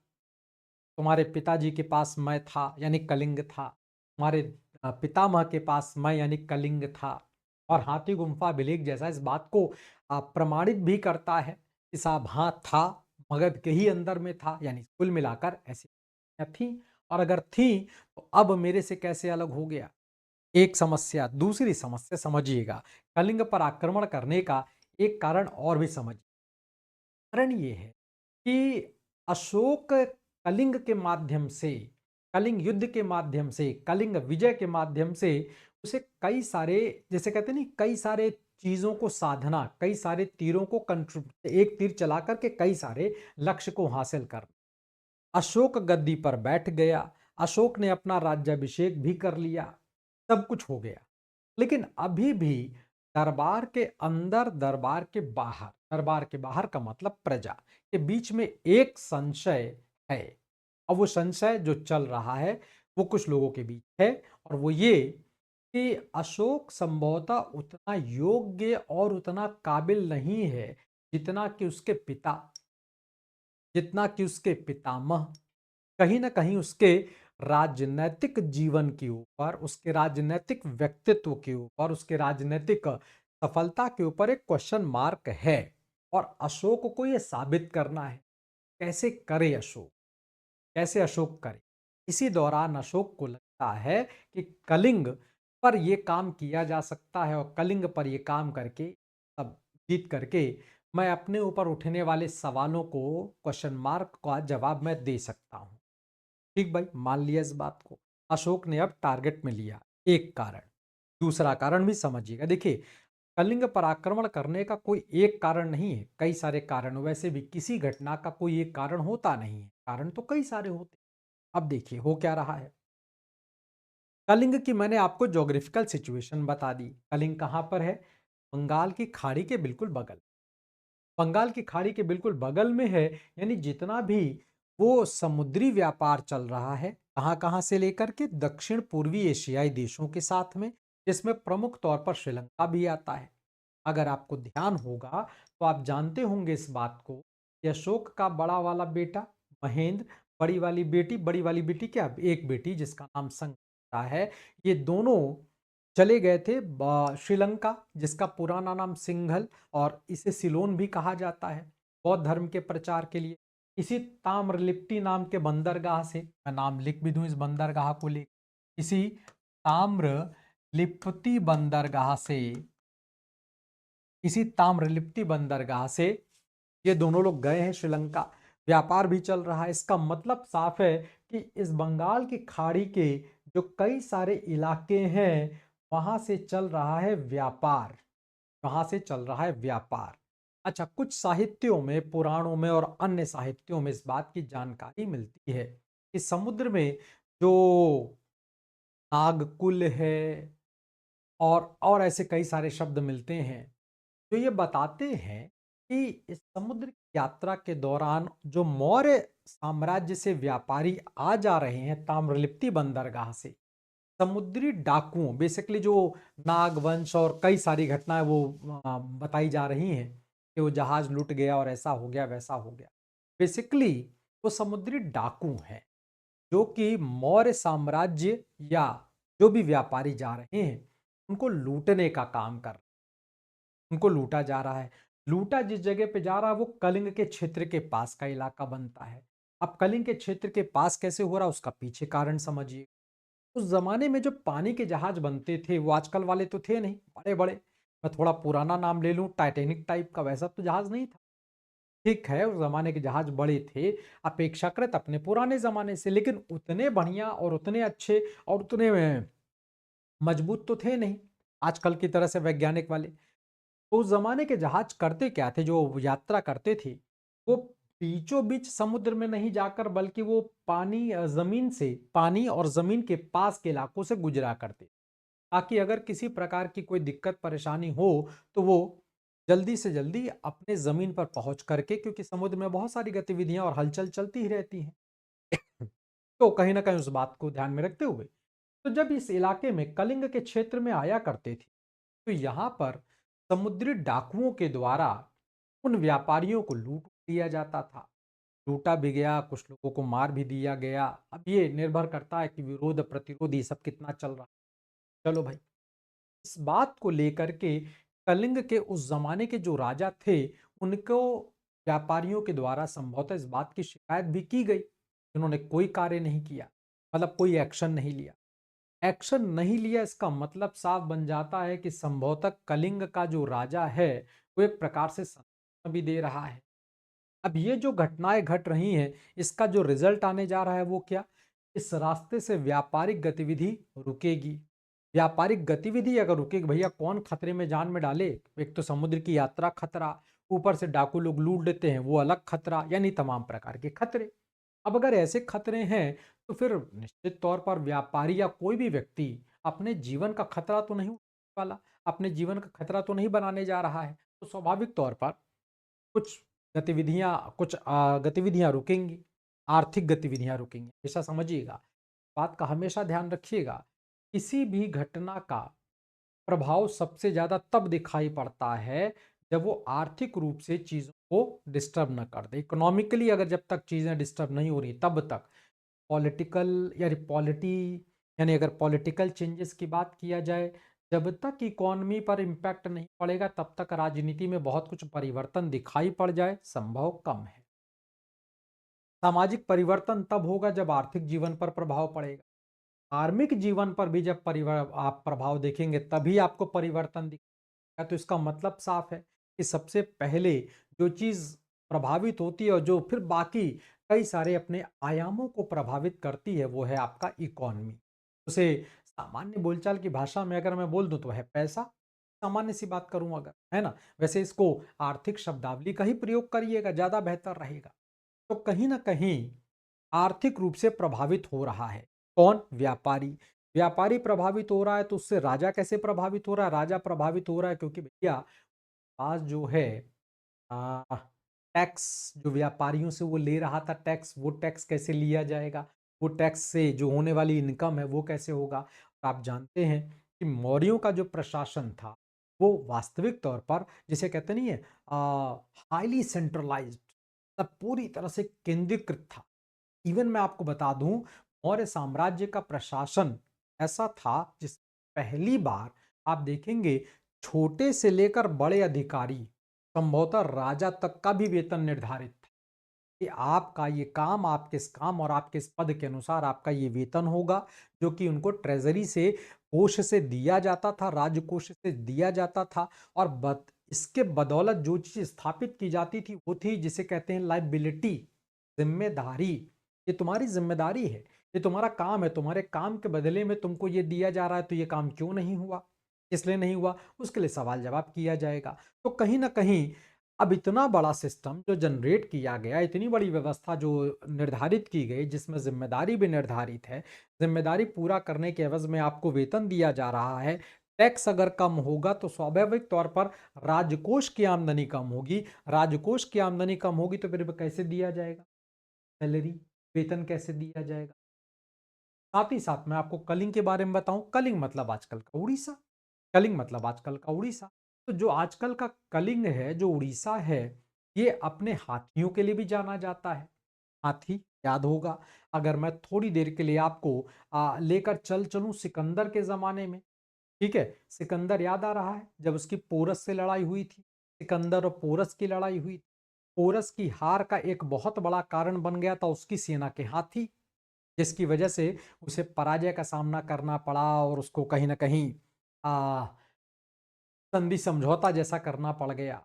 तुम्हारे पिताजी के पास मैं था यानी कलिंग था, तुम्हारे पितामह के पास मैं यानी कलिंग था। और हाथी गुम्फा अभिलेख जैसा इस बात को प्रमाणित भी करता है कि साहब हाँ था, मगध के ही अंदर में था, यानी कुल मिलाकर ऐसी थी। और अगर थी तो अब मेरे से कैसे अलग हो गया? एक समस्या। दूसरी समस्या समझिएगा, कलिंग पर आक्रमण करने का एक कारण और भी समझिए। कारण ये है कि अशोक कलिंग के माध्यम से, कलिंग युद्ध के माध्यम से, कलिंग विजय के माध्यम से उसे कई सारे, जैसे कहते नहीं, कई सारे चीजों को साधना, कई सारे तीरों को एक तीर चला करके कई सारे लक्ष्य को हासिल करना। अशोक गद्दी पर बैठ गया, अशोक ने अपना राज्याभिषेक भी कर लिया, सब कुछ हो गया। लेकिन अभी भी दरबार के अंदर, दरबार के बाहर, दरबार के बाहर का मतलब प्रजा के बीच में एक संशय है। और वो संशय जो चल रहा है वो कुछ लोगों के बीच है, और वो ये कि अशोक संभवतः उतना योग्य और उतना काबिल नहीं है जितना कि उसके पिता, जितना कि उसके पितामह। कहीं ना कहीं उसके राजनैतिक जीवन के ऊपर, उसके राजनैतिक व्यक्तित्व के ऊपर, उसके राजनैतिक सफलता के ऊपर एक क्वेश्चन मार्क है। और अशोक को यह साबित करना है। कैसे करे अशोक? कैसे अशोक करे? इसी दौरान अशोक को लगता है कि कलिंग पर यह काम किया जा सकता है, और कलिंग पर यह काम करके, अब जीत करके, मैं अपने ऊपर उठने वाले सवालों को, क्वेश्चन मार्क का जवाब मैं दे सकता हूं। ठीक भाई, मान लिया इस बात को। अशोक ने अब टारगेट में लिया। एक कारण। दूसरा कारण भी समझिएगा। देखिए, कलिंग पर आक्रमण करने का कोई एक कारण नहीं है, कई सारे कारण। वैसे भी किसी घटना का कोई एक कारण होता नहीं है, कारण तो कई सारे होते हैं। अब देखिए हो क्या रहा है। कलिंग की मैंने आपको ज्योग्राफिकल सिचुएशन बता दी। कलिंग कहाँ पर है? बंगाल की खाड़ी के बिल्कुल बगल। बंगाल की खाड़ी के बिल्कुल बगल में है। यानी जितना भी वो समुद्री व्यापार चल रहा है, कहाँ कहाँ से लेकर के दक्षिण पूर्वी एशियाई देशों के साथ में, जिसमें प्रमुख तौर पर श्रीलंका भी आता है। अगर आपको ध्यान होगा तो आप जानते होंगे इस बात को कि अशोक का बड़ा वाला बेटा महेंद्र, बड़ी वाली बेटी क्या, एक बेटी जिसका नाम संगमित्रा है, ये दोनों चले गए थे श्रीलंका, जिसका पुराना नाम सिंघल, और इसे सिलोन भी कहा जाता है, बौद्ध धर्म के प्रचार के लिए। इसी ताम्रलिप्ति नाम के बंदरगाह से, मैं नाम लिख भी दूं इस बंदरगाह को ले, इसी ताम्रलिप्ति बंदरगाह से, इसी ताम्रलिप्ति बंदरगाह से ये दोनों लोग गए हैं श्रीलंका। व्यापार भी चल रहा है। इसका मतलब साफ है कि इस बंगाल की खाड़ी के जो कई सारे इलाके हैं, वहां से चल रहा है व्यापार। वहां से चल रहा है व्यापार। अच्छा, कुछ साहित्यों में, पुराणों में और अन्य साहित्यों में इस बात की जानकारी मिलती है कि समुद्र में जो नागकुल है और ऐसे कई सारे शब्द मिलते हैं जो ये बताते हैं कि इस समुद्र की यात्रा के दौरान जो मौर्य साम्राज्य से व्यापारी आ जा रहे हैं ताम्रलिप्ति बंदरगाह से, समुद्री डाकुओं, बेसिकली जो नागवंश और कई सारी घटनाएं वो बताई जा रही हैं कि वो जहाज लूट गया और ऐसा हो गया वैसा हो गया। बेसिकली वो समुद्री डाकू हैं जो कि मौर्य साम्राज्य या जो भी व्यापारी जा रहे हैं उनको लूटने का काम कर, उनको लूटा जा रहा है। लूटा जिस जगह पे जा रहा है वो कलिंग के क्षेत्र के पास का इलाका बनता है। अब कलिंग के क्षेत्र के पास कैसे हो रहा है उसका पीछे कारण समझिए। उस जमाने में जो पानी के जहाज बनते थे वो आजकल वाले तो थे नहीं, बड़े बड़े, मैं थोड़ा पुराना नाम ले लूं टाइटैनिक टाइप का, वैसा तो जहाज नहीं था। ठीक है, उस जमाने के जहाज बड़े थे अपेक्षाकृत अपने पुराने जमाने से, लेकिन उतने बढ़िया और उतने अच्छे और उतने मजबूत तो थे नहीं आजकल की तरह से वैज्ञानिक वाले। तो उस जमाने के जहाज करते क्या थे, जो यात्रा करते थे वो बीचों बीच समुद्र में नहीं जाकर, बल्कि वो पानी जमीन से, पानी और जमीन के पास के इलाकों से गुजरा करते, ताकि अगर किसी प्रकार की कोई दिक्कत परेशानी हो तो वो जल्दी से जल्दी अपने जमीन पर पहुंच करके, क्योंकि समुद्र में बहुत सारी गतिविधियां और हलचल चलती ही रहती हैं। तो कहीं ना कहीं उस बात को ध्यान में रखते हुए, तो जब इस इलाके में कलिंग के क्षेत्र में आया करते थे तो यहाँ पर समुद्री डाकुओं के द्वारा उन व्यापारियों को लूट लिया जाता था। लूटा भी गया, कुछ लोगों को मार भी दिया गया। अब ये निर्भर करता है कि विरोध प्रतिरोध ये सब कितना चल रहा है। चलो भाई, इस बात को लेकर के कलिंग के उस जमाने के जो राजा थे उनको व्यापारियों के द्वारा संभवतः इस बात की शिकायत भी की गई। उन्होंने कोई कार्य नहीं किया, मतलब कोई एक्शन नहीं लिया। एक्शन नहीं लिया इसका मतलब साफ बन जाता है कि संभवतः कलिंग का जो राजा है वो एक प्रकार से संदेश भी दे रहा है। अब ये जो घटनाएं घट रही हैं इसका जो रिजल्ट आने जा रहा है वो क्या, इस रास्ते से व्यापारिक गतिविधि रुकेगी। व्यापारिक गतिविधि अगर रुकेगी, भैया कौन खतरे में जान में डाले, एक तो समुद्र की यात्रा खतरा, ऊपर से डाकू लोग लूट लेते हैं वो अलग खतरा, यानी तमाम प्रकार के खतरे। अब अगर ऐसे खतरे हैं तो फिर निश्चित तौर पर व्यापारी या कोई भी व्यक्ति अपने जीवन का खतरा तो नहीं उठाने वाला, अपने जीवन का खतरा तो नहीं बनाने जा रहा है। तो स्वाभाविक तौर पर कुछ गतिविधियां रुकेंगी, आर्थिक गतिविधियां रुकेंगी। ऐसा समझिएगा, बात का हमेशा ध्यान रखिएगा। किसी भी घटना का प्रभाव सबसे ज्यादा तब दिखाई पड़ता है जब वो आर्थिक रूप से चीजों को डिस्टर्ब न कर दे। इकोनॉमिकली अगर जब तक चीजें डिस्टर्ब नहीं हो रही तब तक, पॉलिटिकल या पॉलिटी, यानी अगर पॉलिटिकल चेंजेस की बात किया जाए, जब तक इकोनॉमी पर इम्पैक्ट नहीं पड़ेगा तब तक राजनीति में बहुत कुछ परिवर्तन दिखाई पड़ जाए संभव कम है। सामाजिक परिवर्तन तब होगा जब आर्थिक जीवन पर प्रभाव पड़ेगा। धार्मिक जीवन पर भी जब आप प्रभाव देखेंगे तभी आपको परिवर्तन दिखेगा। तो इसका मतलब साफ है कि सबसे पहले जो चीज प्रभावित होती है और जो फिर बाकी कई सारे अपने आयामों को प्रभावित करती है वो है आपका इकोनॉमी। उसे सामान्य बोलचाल की भाषा में अगर मैं बोल दूं तो है पैसा। सामान्य सी बात करूं अगर, है ना? वैसे इसको आर्थिक शब्दावली का ही प्रयोग करिएगा, ज्यादा बेहतर रहेगा। तो कहीं ना कहीं आर्थिक रूप से प्रभावित हो रहा है। कौन? व्यापारी। व्यापारी प्रभावित हो रहा है तो उससे राजा कैसे प्रभावित हो रहा है? राजा प्रभावित हो रहा है क्योंकि भैया आज जो है आ, टैक्स जो व्यापारियों से वो ले रहा था टैक्स, वो टैक्स कैसे लिया जाएगा? वो टैक्स से जो होने वाली इनकम है वो कैसे होगा? और आप जानते हैं कि मौर्यों का जो प्रशासन था वो वास्तविक तौर पर जिसे कहते नहीं है हाईली सेंट्रलाइज्ड, तब पूरी तरह से केंद्रीकृत था। इवन मैं आपको बता दूं, मौर्य साम्राज्य का प्रशासन ऐसा था जिस पहली बार आप देखेंगे छोटे से लेकर बड़े अधिकारी, संभवतः राजा तक का भी वेतन निर्धारित था कि आपका ये काम, आपके इस काम और आपके इस पद के अनुसार आपका ये वेतन होगा, जो कि उनको ट्रेजरी से, कोष से दिया जाता था, राजकोष से दिया जाता था। और इसके बदौलत जो चीज स्थापित की जाती थी वो थी जिसे कहते हैं लाइबिलिटी, जिम्मेदारी। ये तुम्हारी जिम्मेदारी है, ये तुम्हारा काम है, तुम्हारे काम के बदले में तुमको ये दिया जा रहा है, तो ये काम क्यों नहीं हुआ, इसलिए नहीं हुआ, उसके लिए सवाल जवाब किया जाएगा। तो कहीं ना कहीं अब इतना बड़ा सिस्टम जो जनरेट किया गया, इतनी बड़ी व्यवस्था जो निर्धारित की गई, जिसमें जिम्मेदारी भी निर्धारित है, जिम्मेदारी पूरा करने के एवज में आपको वेतन दिया जा रहा है। टैक्स अगर कम होगा तो स्वाभाविक तौर पर राजकोष की आमदनी कम होगी, राजकोष की आमदनी कम होगी तो फिर कैसे दिया जाएगा सैलरी, वेतन कैसे दिया जाएगा? साथ ही साथ मैं आपको कलिंग के बारे में बताऊं। कलिंग मतलब आजकल का उड़ीसा। कलिंग मतलब आजकल का उड़ीसा। तो जो आजकल का कलिंग है, जो उड़ीसा है, ये अपने हाथियों के लिए भी जाना जाता है। हाथी याद होगा, अगर मैं थोड़ी देर के लिए आपको लेकर चलूं सिकंदर के जमाने में। ठीक है, सिकंदर याद आ रहा है जब उसकी पोरस से लड़ाई हुई थी, सिकंदर और पोरस की लड़ाई हुई। पोरस की हार का एक बहुत बड़ा कारण बन गया था उसकी सेना के हाथी, जिसकी वजह से उसे पराजय का सामना करना पड़ा और उसको कहीं ना कहीं आ, संधि समझौता जैसा करना पड़ गया।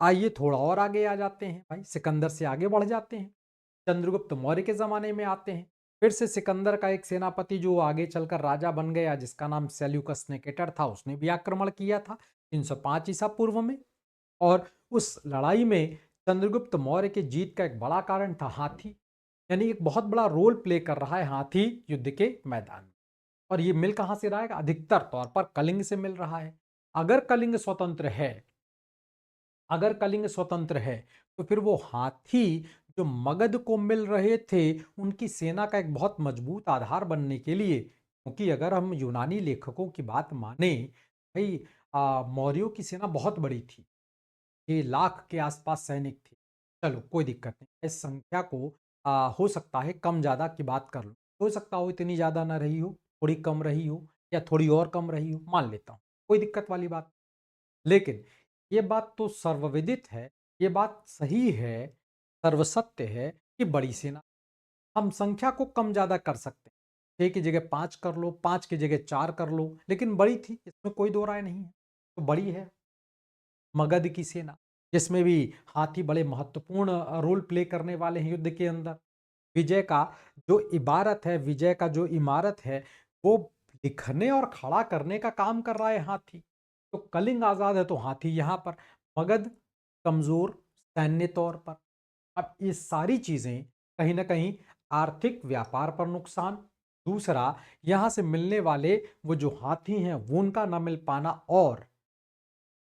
आइए थोड़ा और आगे आ जाते हैं भाई, सिकंदर से आगे बढ़ जाते हैं, चंद्रगुप्त मौर्य के जमाने में आते हैं। फिर से सिकंदर का एक सेनापति जो आगे चलकर राजा बन गया, जिसका नाम सेल्यूकस निकेटर था, उसने भी आक्रमण किया था 305 ईसा पूर्व में। और उस लड़ाई में चंद्रगुप्त मौर्य की जीत का एक बड़ा कारण था हाथी, यानी एक बहुत बड़ा रोल प्ले कर रहा है हाथी युद्ध के मैदान में। और ये मिल कहां से रहा है? अधिकतर तौर पर कलिंग से मिल रहा है। अगर कलिंग स्वतंत्र है, अगर कलिंग स्वतंत्र है तो फिर वो हाथी जो मगध को मिल रहे थे उनकी सेना का एक बहुत मजबूत आधार बनने के लिए, क्योंकि अगर हम यूनानी लेखकों की बात माने भाई, मौर्यों की सेना बहुत बड़ी थी, 6 लाख के आसपास सैनिक थे। चलो कोई दिक्कत नहीं, इस संख्या को हो सकता है कम ज्यादा की बात कर लो, हो सकता हो इतनी ज्यादा ना रही हो, थोड़ी कम रही हो, या थोड़ी और कम रही हो, मान लेता हूं, कोई दिक्कत वाली बात। लेकिन ये बात तो सर्वविदित है, ये बात सही है, सर्वसत्य है कि बड़ी सेना, हम संख्या को कम ज्यादा कर सकते हैं, 6 की जगह 5 कर लो, 5 की जगह 4 कर लो, लेकिन बड़ी थी, इसमें कोई दो राय नहीं है। तो बड़ी है मगध की सेना, जिसमें भी हाथी बड़े महत्वपूर्ण रोल प्ले करने वाले हैं युद्ध के अंदर। विजय का जो इबारत है, विजय का जो इमारत है, वो लिखने और खड़ा करने का काम कर रहा है हाथी। तो कलिंग आजाद है तो हाथी यहां पर, मगध कमजोर सैन्य तौर पर। अब ये सारी चीजें कहीं ना कहीं आर्थिक व्यापार पर नुकसान, दूसरा यहां से मिलने वाले वो जो हाथी हैं वो उनका न मिल पाना, और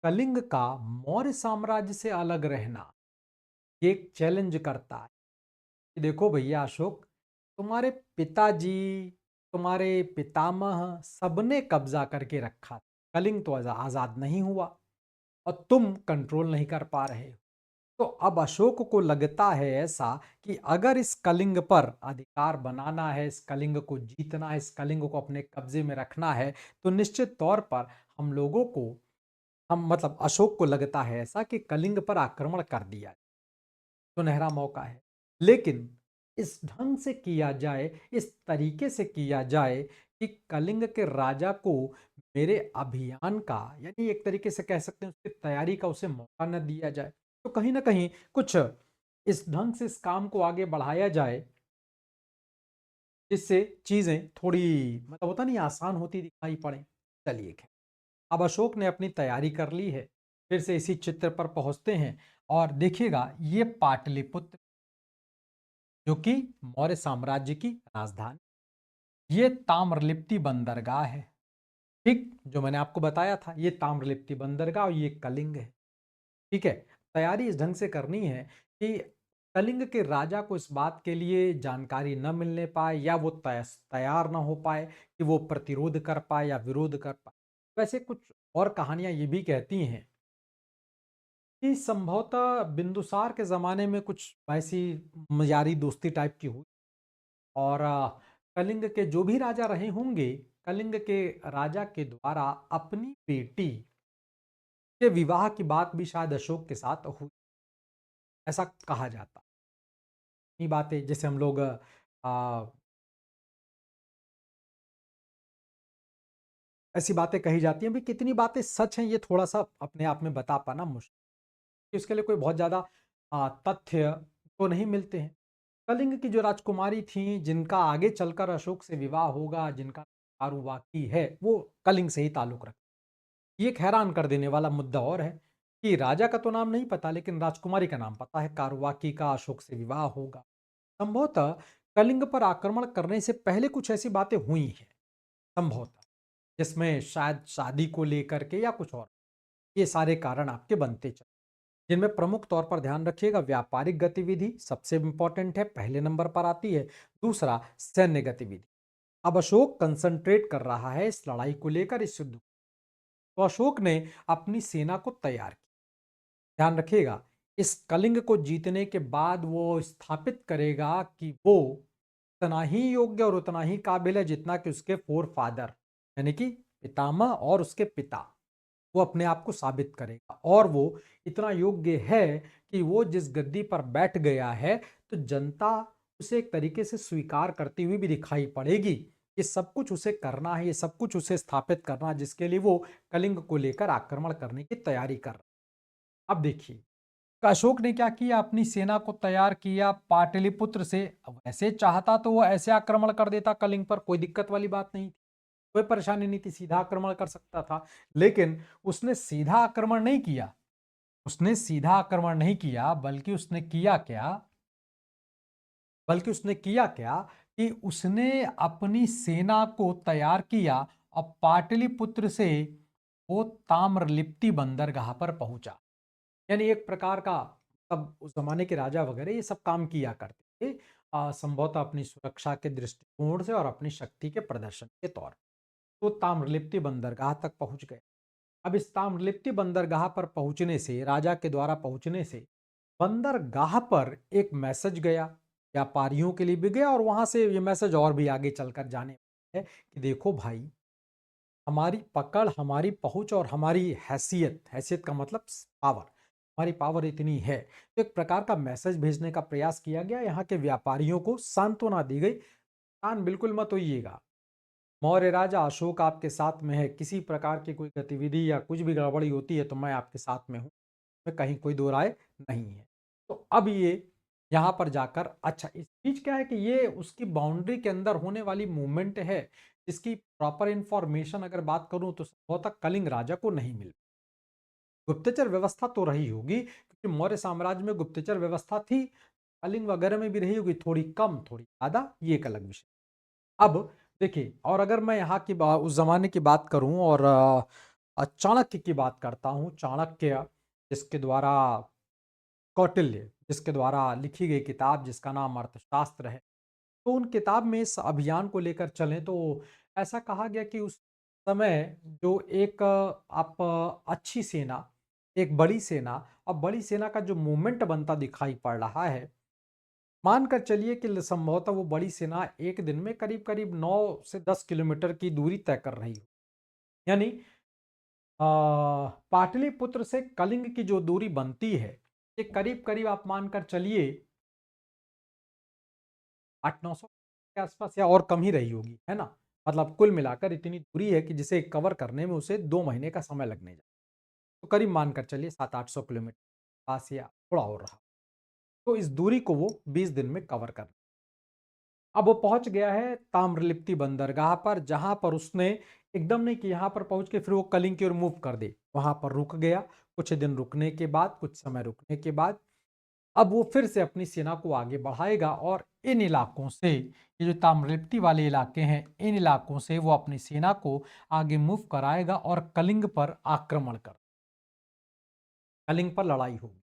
कलिंग का मौर्य साम्राज्य से अलग रहना, ये एक चैलेंज करता है कि देखो भैया अशोक, तुम्हारे पिताजी, तुम्हारे पितामह सबने कब्जा करके रखा था, कलिंग तो आजाद नहीं हुआ और तुम कंट्रोल नहीं कर पा रहे हो। तो अब अशोक को लगता है ऐसा कि अगर इस कलिंग पर अधिकार बनाना है, इस कलिंग को जीतना है, इस कलिंग को अपने कब्जे में रखना है, तो निश्चित तौर पर हम लोगों को, हम मतलब अशोक को लगता है ऐसा कि कलिंग पर आक्रमण कर दिया, सुनहरा मौका है। लेकिन इस ढंग से किया जाए, इस तरीके से किया जाए कि कलिंग के राजा को मेरे अभियान का, यानी एक तरीके से कह सकते हैं उसकी तैयारी का, उसे मौका न दिया जाए। तो कहीं ना कहीं कुछ इस ढंग से इस काम को आगे बढ़ाया जाए जिससे चीजें थोड़ी मतलब होता नहीं आसान होती दिखाई पड़े। चलिए खैर, अब अशोक ने अपनी तैयारी कर ली है। फिर से इसी चित्र पर पहुंचते हैं और देखिएगा ये पाटलिपुत्र जो कि मौर्य साम्राज्य की राजधानी, ये ताम्रलिप्ति बंदरगाह है। ठीक जो मैंने आपको बताया था, ये ताम्रलिप्ति बंदरगाह और ये कलिंग है। ठीक है, तैयारी इस ढंग से करनी है कि कलिंग के राजा को इस बात के लिए जानकारी न मिलने पाए या वो तैयार ना हो पाए कि वो प्रतिरोध कर पाए या विरोध कर पाए। वैसे कुछ और कहानियां ये भी कहती हैं कि संभवतः बिंदुसार के ज़माने में कुछ ऐसी यारी दोस्ती टाइप की हुई और कलिंग के जो भी राजा रहे होंगे, कलिंग के राजा के द्वारा अपनी बेटी के विवाह की बात भी शायद अशोक के साथ हुई, ऐसा कहा जाता। ये बातें जैसे हम लोग ऐसी बातें कही जाती हैं, भाई कितनी बातें सच हैं ये थोड़ा-सा अपने आप में बता पाना मुश्किल, इसके लिए कोई बहुत ज़्यादा तथ्य तो नहीं मिलते हैं। कलिंग की जो राजकुमारी थीं, जिनका आगे चलकर अशोक से विवाह होगा, जिनका कारुवाकी है, वो कलिंग से ही ताल्लुक रखती है। ये एक हैरान कर देने वाला मुद्दा और है कि राजा का तो नाम नहीं पता, लेकिन राजकुमारी का नाम पता है, कारुवाकी का अशोक से विवाह होगा। संभवतः कलिंग पर आक्रमण करने से पहले कुछ ऐसी बातें हुई हैं, संभवतः, जिसमें शायद शादी को लेकर के या कुछ और, ये सारे कारण आपके बनते चले, जिनमें प्रमुख तौर पर ध्यान रखिएगा व्यापारिक गतिविधि सबसे इंपॉर्टेंट है, पहले नंबर पर आती है। दूसरा सैन्य गतिविधि। अब अशोक कंसंट्रेट कर रहा है इस लड़ाई को लेकर, इस युद्ध को। तो अशोक ने अपनी सेना को तैयार किया। ध्यान रखिएगा, इस कलिंग को जीतने के बाद वो स्थापित करेगा कि वो उतना ही योग्य और उतना ही काबिल है जितना कि उसके फोर फादर यानी कि पितामह और उसके पिता, वो अपने आप को साबित करेगा और वो इतना योग्य है कि वो जिस गद्दी पर बैठ गया है तो जनता उसे एक तरीके से स्वीकार करती हुई भी दिखाई पड़ेगी। ये सब कुछ उसे करना है, ये सब कुछ उसे स्थापित करना है, जिसके लिए वो कलिंग को लेकर आक्रमण करने की तैयारी कर रहा है। अब देखिए अशोक ने क्या किया, अपनी सेना को तैयार किया पाटलिपुत्र से। अब ऐसे चाहता तो वो ऐसे आक्रमण कर देता कलिंग पर, कोई दिक्कत वाली बात नहीं, कोई परेशानी नहीं थी, सीधा आक्रमण कर सकता था। लेकिन उसने सीधा आक्रमण नहीं किया, उसने सीधा आक्रमण नहीं किया, बल्कि उसने किया क्या कि उसने अपनी सेना को तैयार किया और पाटलिपुत्र से वो ताम्रलिप्ति बंदरगाह पर पहुंचा। यानी एक प्रकार का, तब उस जमाने के राजा वगैरह ये सब काम किया करते थे, संभवतः अपनी सुरक्षा के दृष्टिकोण से और अपनी शक्ति के प्रदर्शन के तौर पर। तो ताम्रलिप्ति बंदरगाह तक पहुंच गए। अब इस ताम्रलिप्ति बंदरगाह पर पहुंचने से, राजा के द्वारा पहुंचने से, बंदरगाह पर एक मैसेज गया, व्यापारियों के लिए भी गया और वहां से ये मैसेज और भी आगे चलकर जाने है कि देखो भाई, हमारी पकड़, हमारी पहुंच और हमारी हैसियत, हैसियत का मतलब पावर, हमारी पावर इतनी है। तो एक प्रकार का मैसेज भेजने का प्रयास किया गया, यहाँ के व्यापारियों को सांत्वना दी गई, कान बिल्कुल मत होइएगा, मौर्य राजा अशोक आपके साथ में है, किसी प्रकार की कोई गतिविधि या कुछ भी गड़बड़ी होती है तो मैं आपके साथ में हूँ, में कहीं कोई दो राय नहीं है। तो अब ये यहाँ पर जाकर, अच्छा इस बीच क्या है कि ये उसकी बाउंड्री के अंदर होने वाली मूवमेंट है, इसकी प्रॉपर इंफॉर्मेशन अगर बात करूं तो संभवतः कलिंग राजा को नहीं मिल। गुप्तचर व्यवस्था तो रही होगी क्योंकि मौर्य साम्राज्य में गुप्तचर व्यवस्था थी, कलिंग वगैरह में भी रही होगी, थोड़ी कम थोड़ी ज्यादा, ये एक अलग विषय। अब देखिए, और अगर मैं यहाँ की उस जमाने की बात करूं और चाणक्य की बात करता हूं, चाणक्य जिसके द्वारा, कौटिल्य जिसके द्वारा लिखी गई किताब जिसका नाम अर्थशास्त्र है, तो उन किताब में इस अभियान को लेकर चलें तो ऐसा कहा गया कि उस समय जो एक आप अच्छी सेना, एक बड़ी सेना, और बड़ी सेना का जो मूवमेंट बनता दिखाई पड़ रहा है, मानकर चलिए कि संभवतः वो बड़ी सेना एक दिन में करीब करीब 9 से 10 किलोमीटर की दूरी तय कर रही हो। यानी पाटलिपुत्र से कलिंग की जो दूरी बनती है, ये करीब करीब आप मानकर चलिए 800-900 के आसपास या और कम ही रही होगी, है ना? मतलब कुल मिलाकर इतनी दूरी है कि जिसे कवर करने में उसे 2 महीने का समय लगने जा, तो करीब मानकर चलिए 700-800 किलोमीटर पास या थोड़ा और रहा। तो इस दूरी को वो 20 दिन में कवर कर अब वो पहुंच गया है ताम्रलिप्ति बंदरगाह पर, जहां पर उसने एकदम नहीं कि यहां पर पहुंच के फिर वो कलिंग की ओर मूव कर दे, वहां पर रुक गया। कुछ दिन रुकने के बाद, कुछ समय रुकने के बाद अब वो फिर से अपनी सेना को आगे बढ़ाएगा और इन इलाकों से, ये जो ताम्रलिप्ति वाले इलाके हैं, इन इलाकों से वो अपनी सेना को आगे मूव कराएगा और कलिंग पर आक्रमण कर, कलिंग पर लड़ाई होगी।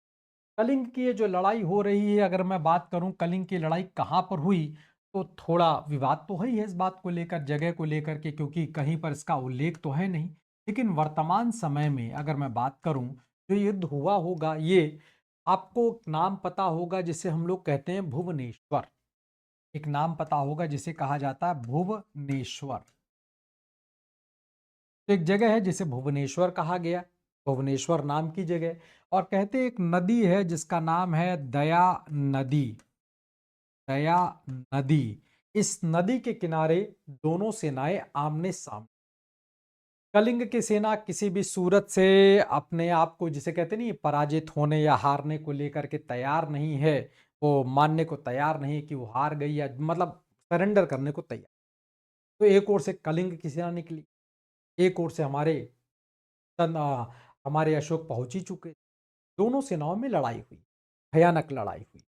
कलिंग की ये जो लड़ाई हो रही है, अगर मैं बात करूं कलिंग की लड़ाई कहां पर हुई, तो थोड़ा विवाद तो है ही है इस बात को लेकर, जगह को लेकर के, क्योंकि कहीं पर इसका उल्लेख तो है नहीं। लेकिन वर्तमान समय में अगर मैं बात करूं, जो युद्ध हुआ होगा, ये आपको नाम पता होगा जिसे हम लोग कहते हैं भुवनेश्वर। एक नाम पता होगा जिसे कहा जाता है भुवनेश्वर। तो एक जगह है जिसे भुवनेश्वर कहा गया, भुवनेश्वर नाम की जगह। और कहते एक नदी है जिसका नाम है दया नदी, दया नदी। इस नदी के किनारे दोनों सेनाएं आमने सामने। कलिंग की सेना किसी भी सूरत से अपने आप को, जिसे कहते नहीं, पराजित होने या हारने को लेकर के तैयार नहीं है। वो मानने को तैयार नहीं कि वो हार गई, या मतलब सरेंडर करने को तैयार। तो एक ओर से कलिंग की सेना निकली, एक ओर से हमारे अशोक पहुंच ही चुके। दोनों सेनाओं में लड़ाई हुई, भयानक लड़ाई हुई।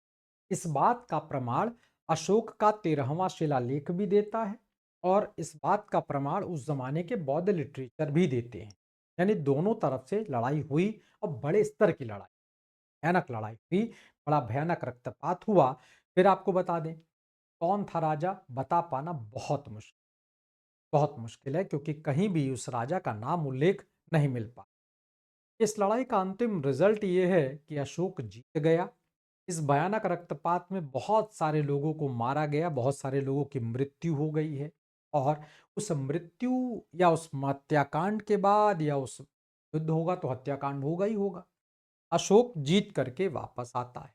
इस बात का प्रमाण अशोक का 13वां शिलालेख भी देता है, और इस बात का प्रमाण उस जमाने के बौद्ध लिटरेचर भी देते हैं। यानी दोनों तरफ से लड़ाई हुई, और बड़े स्तर की लड़ाई, भयानक लड़ाई हुई, बड़ा भयानक रक्तपात हुआ। फिर आपको बता दें कौन था राजा, बता पाना बहुत मुश्किल, बहुत मुश्किल है, क्योंकि कहीं भी उस राजा का नाम उल्लेख नहीं मिल पा। इस लड़ाई का अंतिम रिजल्ट ये है कि अशोक जीत गया। इस भयानक रक्तपात में बहुत सारे लोगों को मारा गया, बहुत सारे लोगों की मृत्यु हो गई है। और उस मृत्यु या उस हत्याकांड के बाद, या उस युद्ध होगा तो हत्याकांड होगा ही होगा। अशोक जीत करके वापस आता है,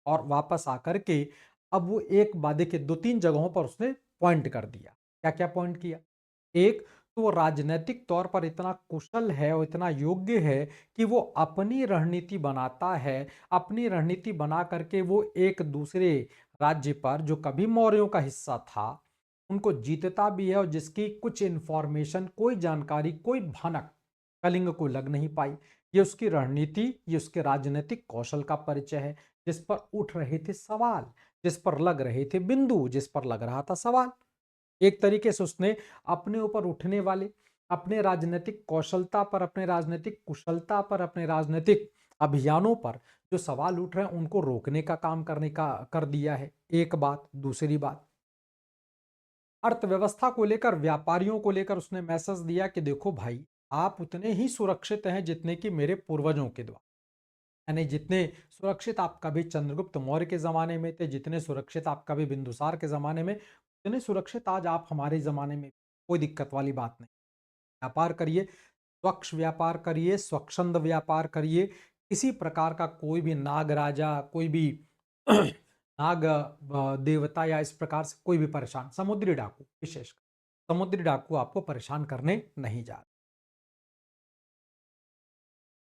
और वापस आकर के अब वो एक बाद, देखिए दो तीन जगहों पर उसने पॉइंट कर दिया। क्या क्या पॉइंट किया? एक तो वो राजनीतिक तौर पर इतना कुशल है और इतना योग्य है कि वो अपनी रणनीति बनाता है। अपनी रणनीति बना करके वो एक दूसरे राज्य पर, जो कभी मौर्यों का हिस्सा था, उनको जीतता भी है, और जिसकी कुछ इंफॉर्मेशन, कोई जानकारी, कोई भनक कलिंग को लग नहीं पाई। ये उसकी रणनीति, ये उसके राजनीतिक कौशल का परिचय है, जिस पर उठ रहे थे सवाल, जिस पर लग रहे थे बिंदु, जिस पर लग रहा था सवाल। एक तरीके से उसने अपने ऊपर उठने वाले, अपने राजनीतिक कौशलता पर, अपने राजनीतिक कुशलता पर, अपने राजनीतिक अभियानों पर जो सवाल उठ रहे हैं, उनको रोकने का काम करने का कर दिया है। एक बात। दूसरी बात, अर्थव्यवस्था को लेकर, व्यापारियों को लेकर उसने मैसेज दिया कि देखो भाई, आप उतने ही सुरक्षित हैं जितने कि मेरे पूर्वजों के द्वारा। यानी जितने सुरक्षित आप कभी चंद्रगुप्त मौर्य के जमाने में थे, जितने सुरक्षित आप कभी बिंदुसार के जमाने में, उतने सुरक्षित आज आप हमारे जमाने में। कोई दिक्कत वाली बात नहीं। व्यापार करिए, स्वच्छ व्यापार करिए, स्वच्छंद व्यापार करिए। किसी प्रकार का कोई भी नाग राजा, कोई भी नाग देवता, या इस प्रकार से कोई भी परेशान, समुद्री डाकू विशेषकर, समुद्री डाकू आपको परेशान करने नहीं जा रहे।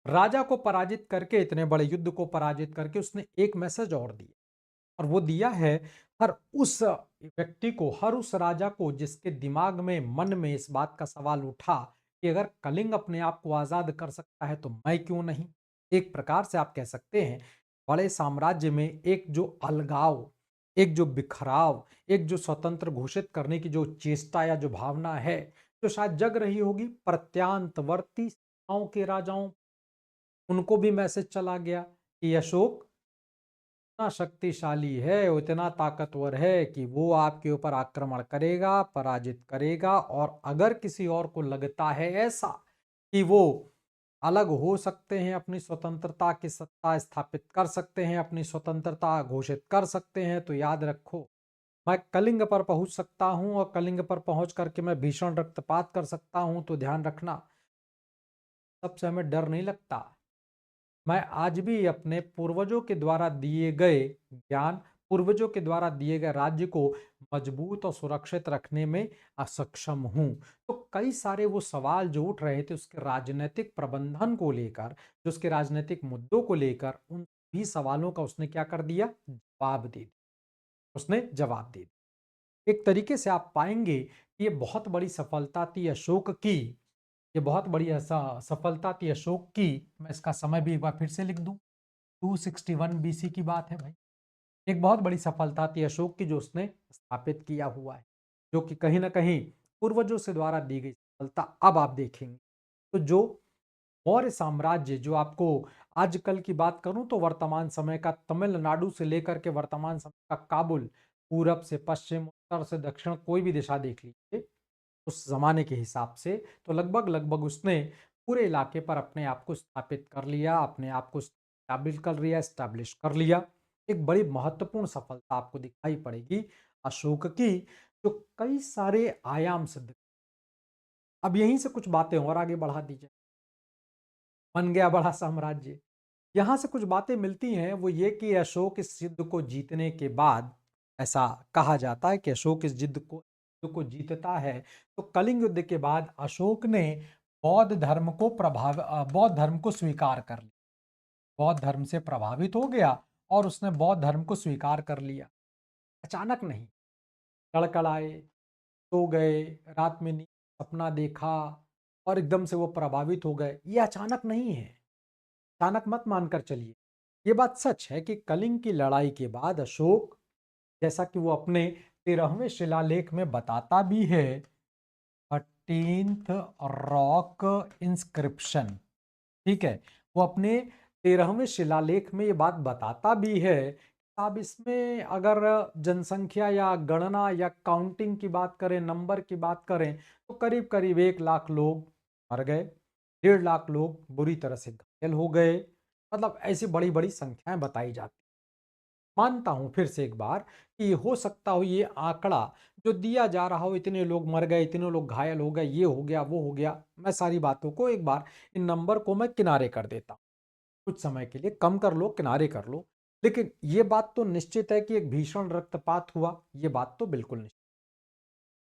राजा को पराजित करके, इतने बड़े युद्ध को पराजित करके, उसने एक मैसेज और दिया, और वो दिया है हर उस व्यक्ति को, हर उस राजा को जिसके दिमाग में, मन में इस बात का सवाल उठा कि अगर कलिंग अपने आप को आजाद कर सकता है तो मैं क्यों नहीं। एक प्रकार से आप कह सकते हैं, बड़े साम्राज्य में एक जो अलगाव, एक जो बिखराव, एक जो स्वतंत्र घोषित करने की जो चेष्टा या जो भावना है, जो शायद जग रही होगी प्रत्यांतवर्ती सेनाओं के राजाओं, उनको भी मैसेज चला गया कि अशोक इतना शक्तिशाली है, वो इतना ताकतवर है कि वो आपके ऊपर आक्रमण करेगा, पराजित करेगा। और अगर किसी और को लगता है ऐसा कि वो अलग हो सकते हैं, अपनी स्वतंत्रता की सत्ता स्थापित कर सकते हैं, अपनी स्वतंत्रता घोषित कर सकते हैं, तो याद रखो, मैं कलिंग पर पहुंच सकता हूं, और कलिंग पर पहुंच करके मैं भीषण रक्तपात कर सकता हूं। तो ध्यान रखना, सबसे हमें डर नहीं लगता। मैं आज भी अपने पूर्वजों के द्वारा दिए गए ज्ञान, पूर्वजों के द्वारा दिए गए राज्य को मजबूत और सुरक्षित रखने में असक्षम हूं। तो कई सारे वो सवाल जो उठ रहे थे उसके राजनीतिक प्रबंधन को लेकर, जो उसके राजनीतिक मुद्दों को लेकर, उन भी सवालों का उसने क्या कर दिया, जवाब दे दिया। उसने जवाब दे दिया। एक तरीके से आप पाएँगे कि ये बहुत बड़ी सफलता थी अशोक की, ये बहुत बड़ी ऐसा सफलता थी अशोक की। मैं इसका समय भी एक बार फिर से लिख दूँ, 261 बीसी की बात है भाई। एक बहुत बड़ी सफलता थी अशोक की जो उसने स्थापित किया हुआ है, जो कि कहीं न कहीं पूर्वजों से द्वारा दी गई सफलता। अब आप देखेंगे, तो जो मौर्य साम्राज्य जो आपको आजकल की बात करूं तो वर्तमान समय का तमिलनाडु से लेकर के वर्तमान समय का काबुल, पूरब से पश्चिम, उत्तर से दक्षिण, कोई भी दिशा देख लीजिए उस जमाने के हिसाब से, तो लगभग लगभग उसने पूरे इलाके पर अपने आप को स्थापित कर लिया, अपने आप को स्टैब्लिश कर लिया। एक बड़ी महत्वपूर्ण सफलता आपको दिखाई पड़ेगी अशोक की, जो कई सारे आयाम सिद्ध। अब यहीं से कुछ बातें और आगे बढ़ा दीजिए। बन गया बड़ा साम्राज्य। यहाँ से कुछ बातें मिलती हैं, वो ये कि अशोक इस युद्ध को जीतने के बाद, ऐसा कहा जाता है कि अशोक इस युद्ध को जीतता है, तो कलिंग युद्ध के बाद अशोक ने बौद्ध धर्म को स्वीकार कर लिया। बौद्ध धर्म से प्रभावित हो गया और उसने बौद्ध धर्म को स्वीकार कर लिया। अचानक नहीं, लड़खड़ाए, सो गए, रात में सपना देखा और एकदम से वो प्रभावित हो गए, ये अचानक नहीं है। अचानक मत मानकर चलिए। ये बात सच है कि कलिंग की लड़ाई के बाद अशोक, जैसा कि वो अपने 13वें शिलालेख में बताता भी है, 13th रॉक इंस्क्रिप्शन, ठीक है, वो अपने 13वें शिलालेख में ये बात बताता भी है। अब इसमें अगर जनसंख्या या गणना या काउंटिंग की बात करें, नंबर की बात करें, तो करीब करीब 1 लाख लोग मर गए, 1.5 लाख लोग बुरी तरह से घायल हो गए। मतलब ऐसी बड़ी बड़ी संख्याएं बताई जाती। मानता हूं फिर से एक बार कि हो सकता हो ये आंकड़ा जो दिया जा रहा हो, इतने लोग मर गए, इतने लोग घायल हो गए, ये हो गया, वो हो गया, मैं सारी बातों को एक बार, इन नंबर को मैं किनारे कर देता हूं। कुछ समय के लिए कम कर लो, किनारे कर लो। लेकिन ये बात तो निश्चित है कि एक भीषण रक्तपात हुआ, ये बात तो बिल्कुल निश्चित।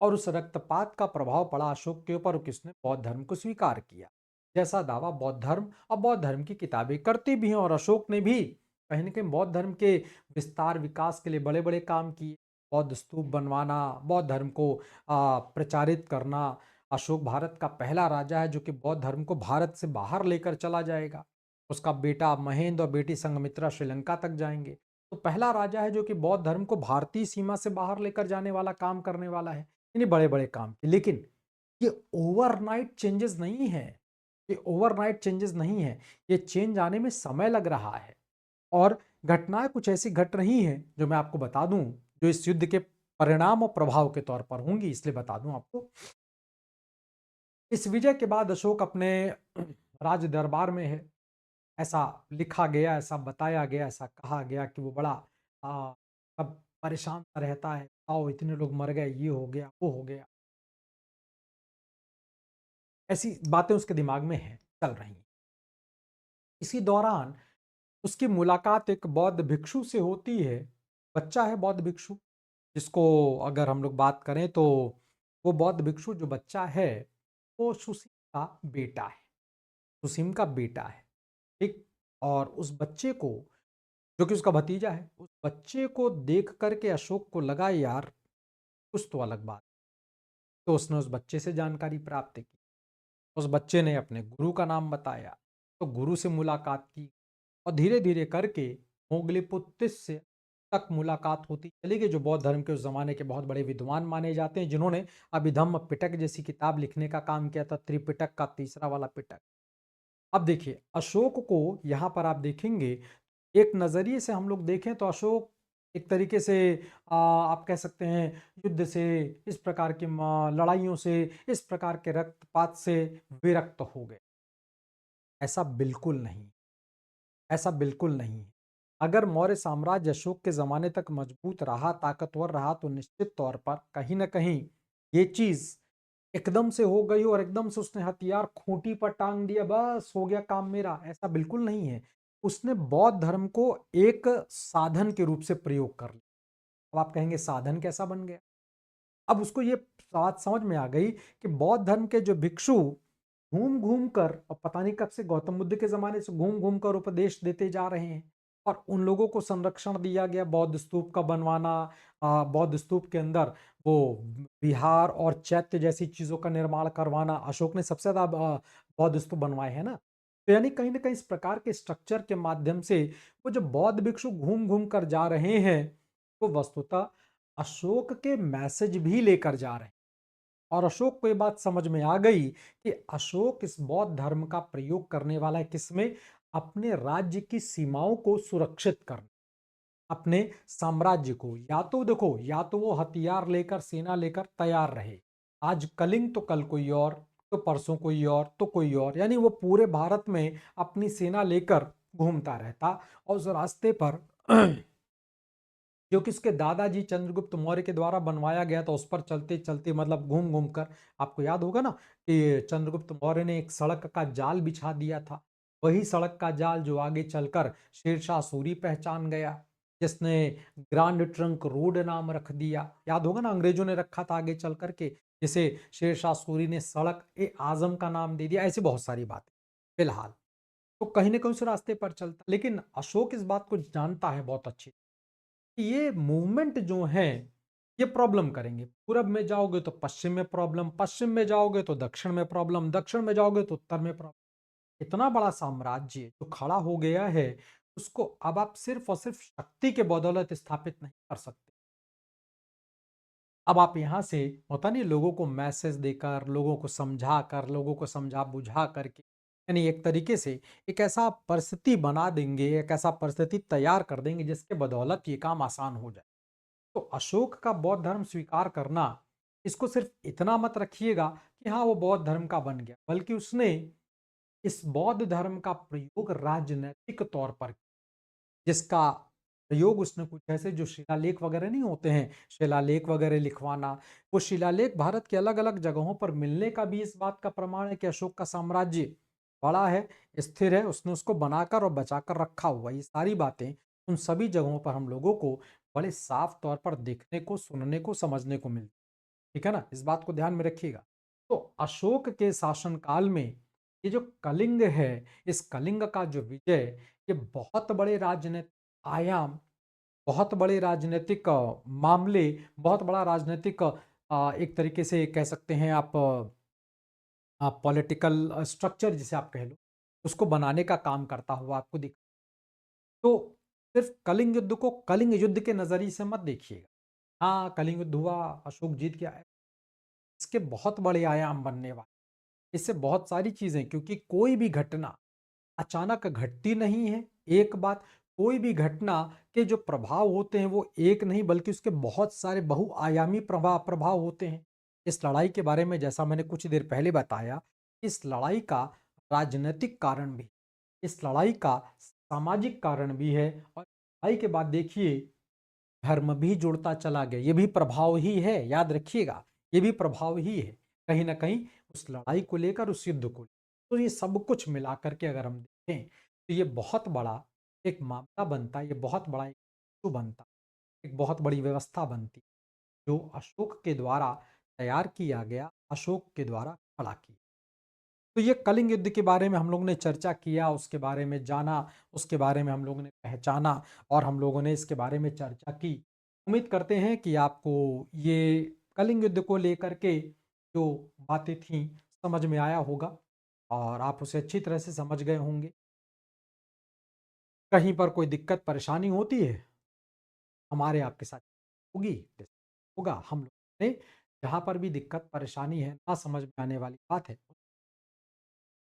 और उस रक्तपात का प्रभाव पड़ा अशोक के ऊपर, किसने, बौद्ध धर्म को स्वीकार किया, जैसा दावा बौद्ध धर्म और बौद्ध धर्म की किताबें करती भी हैं। और अशोक ने भी कहीं ना कहीं बौद्ध धर्म के विस्तार विकास के लिए बड़े बड़े काम किए। बौद्ध स्तूप बनवाना, बौद्ध धर्म को प्रचारित करना। अशोक भारत का पहला राजा है जो कि बौद्ध धर्म को भारत से बाहर लेकर चला जाएगा। उसका बेटा महेंद्र और बेटी संघमित्रा श्रीलंका तक जाएंगे। तो पहला राजा है जो कि बौद्ध धर्म को भारतीय सीमा से बाहर लेकर जाने वाला काम करने वाला है। इन्हीं बड़े-बड़े काम की। लेकिन ये ओवरनाइट चेंजेस नहीं है, ये ओवरनाइट चेंजेस नहीं है, ये चेंज आने में समय लग रहा है। और घटनाएं कुछ ऐसी घट रही हैं जो मैं आपको बता दूं, जो इस युद्ध के परिणाम और प्रभाव के तौर पर होंगी, इसलिए बता दूं आपको। इस विजय के बाद अशोक अपने राज दरबार में है। ऐसा लिखा गया, ऐसा बताया गया, ऐसा कहा गया कि वो बड़ा सब परेशान सा रहता है, आओ इतने लोग मर गए, ये हो गया, वो हो गया। ऐसी बातें उसके दिमाग में हैं, चल रही हैं। इसी दौरान उसकी मुलाकात एक बौद्ध भिक्षु से होती है। बच्चा है बौद्ध भिक्षु, जिसको अगर हम लोग बात करें तो वो बौद्ध भिक्षु जो बच्चा है, वो सुसीम का बेटा है। सुसीम का बेटा है, ठीक। और उस बच्चे को, जो कि उसका भतीजा है, उस बच्चे को देख करके अशोक को लगा यार कुछ तो अलग बात। तो उसने उस बच्चे से जानकारी प्राप्त की। उस बच्चे ने अपने गुरु का नाम बताया, तो गुरु से मुलाकात की और धीरे धीरे करके मोगलीपुत्तिस से तक मुलाकात होती चली गई, जो बौद्ध धर्म के उस जमाने के बहुत बड़े विद्वान माने जाते हैं, जिन्होंने अभिधम्म पिटक जैसी किताब लिखने का काम किया था, त्रिपिटक का तीसरा वाला पिटक। अब देखिए अशोक को यहाँ पर आप देखेंगे, एक नजरिए से हम लोग देखें तो अशोक एक तरीके से आप कह सकते हैं युद्ध से, इस प्रकार की लड़ाइयों से, इस प्रकार के रक्तपात से विरक्त हो गए। ऐसा बिल्कुल नहीं, ऐसा बिल्कुल नहीं है। अगर मौर्य साम्राज्य अशोक के ज़माने तक मजबूत रहा, ताकतवर रहा, तो निश्चित तौर पर कहीं न कहीं ये चीज़ एकदम से हो गई और एकदम से उसने हथियार खूंटी पर टाँग दिया, बस हो गया काम मेरा, ऐसा बिल्कुल नहीं है। उसने बौद्ध धर्म को एक साधन के रूप से प्रयोग कर लिया। अब आप कहेंगे साधन कैसा बन गया? अब उसको ये बात समझ में आ गई कि बौद्ध धर्म के जो भिक्षु घूम घूम कर, और पता नहीं कब से गौतम बुद्ध के जमाने से घूम घूम कर उपदेश देते जा रहे हैं, और उन लोगों को संरक्षण दिया गया बौद्ध स्तूप का बनवाना। बौद्ध स्तूप के अंदर वो विहार और चैत्य जैसी चीजों का निर्माण करवाना। अशोक ने सबसे ज्यादा बौद्ध स्तूप बनवाए हैं ना। तो यानी कहीं ना कहीं इस प्रकार के स्ट्रक्चर के माध्यम से वो जो बौद्ध भिक्षु घूम घूम कर जा रहे हैं, वो वस्तुतः अशोक के मैसेज भी लेकर जा रहे हैं। और अशोक को ये बात समझ में आ गई कि अशोक इस बौद्ध धर्म का प्रयोग करने वाला है किसमें? अपने राज्य की सीमाओं को सुरक्षित करने, अपने साम्राज्य को। या तो देखो, या तो वो हथियार लेकर, सेना लेकर तैयार रहे, आज कलिंग तो कल कोई और, तो परसों कोई और, तो कोई और, यानी वो पूरे भारत में अपनी सेना लेकर घूमता रहता। और उस रास्ते पर जो कि उसके दादाजी चंद्रगुप्त मौर्य के द्वारा बनवाया गया था, उस पर चलते चलते मतलब घूम घूम कर, आपको याद होगा ना कि चंद्रगुप्त मौर्य ने एक सड़क का जाल बिछा दिया था। वही सड़क का जाल जो आगे चलकर शेरशाह सूरी पहचान गया, जिसने ग्रांड ट्रंक रोड नाम रख दिया। याद होगा ना, अंग्रेजों ने रखा था आगे चल करके, जिसे शेरशाह सूरी ने सड़क ए आजम का नाम दे दिया। ऐसी बहुत सारी बातें। फिलहाल तो कहीं ना कहीं उस रास्ते पर चलता, लेकिन अशोक इस बात को जानता है बहुत अच्छी, ये मूवमेंट जो है ये प्रॉब्लम करेंगे। पूरब में जाओगे तो पश्चिम में प्रॉब्लम, पश्चिम में जाओगे तो दक्षिण में प्रॉब्लम, दक्षिण में जाओगे तो उत्तर में प्रॉब्लम। इतना बड़ा साम्राज्य जो खड़ा हो गया है, उसको अब आप सिर्फ और सिर्फ शक्ति के बदौलत स्थापित नहीं कर सकते। अब आप यहां से, होता नहीं, लोगों को मैसेज देकर, लोगों को समझा कर, लोगों को समझा बुझा करके, यानी एक तरीके से एक ऐसा परिस्थिति बना देंगे, एक ऐसा परिस्थिति तैयार कर देंगे जिसके बदौलत ये काम आसान हो जाए। तो अशोक का बौद्ध धर्म स्वीकार करना, इसको सिर्फ इतना मत रखिएगा कि हाँ वो बौद्ध धर्म का बन गया, बल्कि उसने इस बौद्ध धर्म का प्रयोग राजनैतिक तौर पर, जिसका प्रयोग उसने कुछ ऐसे जो शिलालेख वगैरह नहीं होते हैं, शिलालेख वगैरह लिखवाना, वो शिलालेख भारत के अलग अलग जगहों पर मिलने का भी इस बात का प्रमाण है कि अशोक का साम्राज्य बड़ा है, स्थिर है, उसने उसको बनाकर और बचाकर रखा हुआ। ये सारी बातें उन सभी जगहों पर हम लोगों को बड़े साफ तौर पर देखने को, सुनने को, समझने को मिलती। ठीक है ना, इस बात को ध्यान में रखिएगा। तो अशोक के शासनकाल में ये जो कलिंग है, इस कलिंग का जो विजय, ये बहुत बड़े राजनीतिक आयाम, बहुत बड़े राजनीतिक मामले, बहुत बड़ा राजनीतिक एक तरीके से कह सकते हैं आप पॉलिटिकल स्ट्रक्चर जिसे आप कह लो, उसको बनाने का काम करता हुआ आपको दिख। तो सिर्फ कलिंग युद्ध को कलिंग युद्ध के नजरिए से मत देखिएगा। हाँ, कलिंग युद्ध हुआ, अशोक जीत गया, इसके बहुत बड़े आयाम बनने वाले, इससे बहुत सारी चीजें, क्योंकि कोई भी घटना अचानक घटती नहीं है। एक बात, कोई भी घटना के जो प्रभाव होते हैं वो एक नहीं, बल्कि उसके बहुत सारे बहुआयामी प्रभाव प्रभाव होते हैं। इस लड़ाई के बारे में जैसा मैंने कुछ देर पहले बताया, इस लड़ाई का राजनीतिक कारण भी, इस लड़ाई का सामाजिक कारण भी है। और लड़ाई के बाद देखिए, धर्म भी जुड़ता चला गया, ये भी प्रभाव ही है, याद रखिएगा, ये भी प्रभाव ही है कहीं ना कहीं, उस लड़ाई को लेकर, उस युद्ध को लेकर। तो ये सब कुछ मिला करके अगर हम देखें तो ये बहुत बड़ा एक मामला बनता है, ये बहुत बड़ा एक इशू बनता, एक बहुत बड़ी व्यवस्था बनती, जो अशोक के द्वारा तैयार किया गया, अशोक के द्वारा खड़ा किया। तो ये कलिंग युद्ध के बारे में हम लोगों ने चर्चा किया, उसके बारे में जाना, उसके बारे में हम लोगों ने पहचाना, और हम लोगों ने इसके बारे में चर्चा की। उम्मीद करते हैं कि आपको ये कलिंग युद्ध को लेकर के जो बातें थी समझ में आया होगा, और आप उसे अच्छी तरह से समझ गए होंगे। कहीं पर कोई दिक्कत परेशानी होती है, हमारे आपके साथ होगी, होगा, हम लोग ने जहाँ पर भी दिक्कत परेशानी है, ना समझ में आने वाली बात है,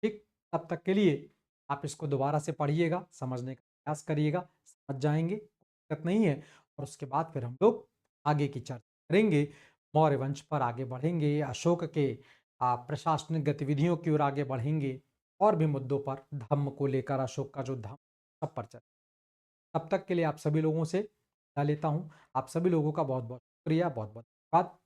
ठीक, तब तक के लिए आप इसको दोबारा से पढ़िएगा, समझने का प्रयास करिएगा, समझ जाएँगे, दिक्कत नहीं है। और उसके बाद फिर हम लोग आगे की चर्चा करेंगे, मौर्य वंश पर आगे बढ़ेंगे, अशोक के प्रशासनिक गतिविधियों की ओर आगे बढ़ेंगे, और भी मुद्दों पर, धम्म को लेकर, अशोक का जो धम्म, सब पर चर्चा। तब तक के लिए आप सभी लोगों से विदा लेता हूँ। आप सभी लोगों का बहुत-बहुत शुक्रिया, बहुत-बहुत धन्यवाद।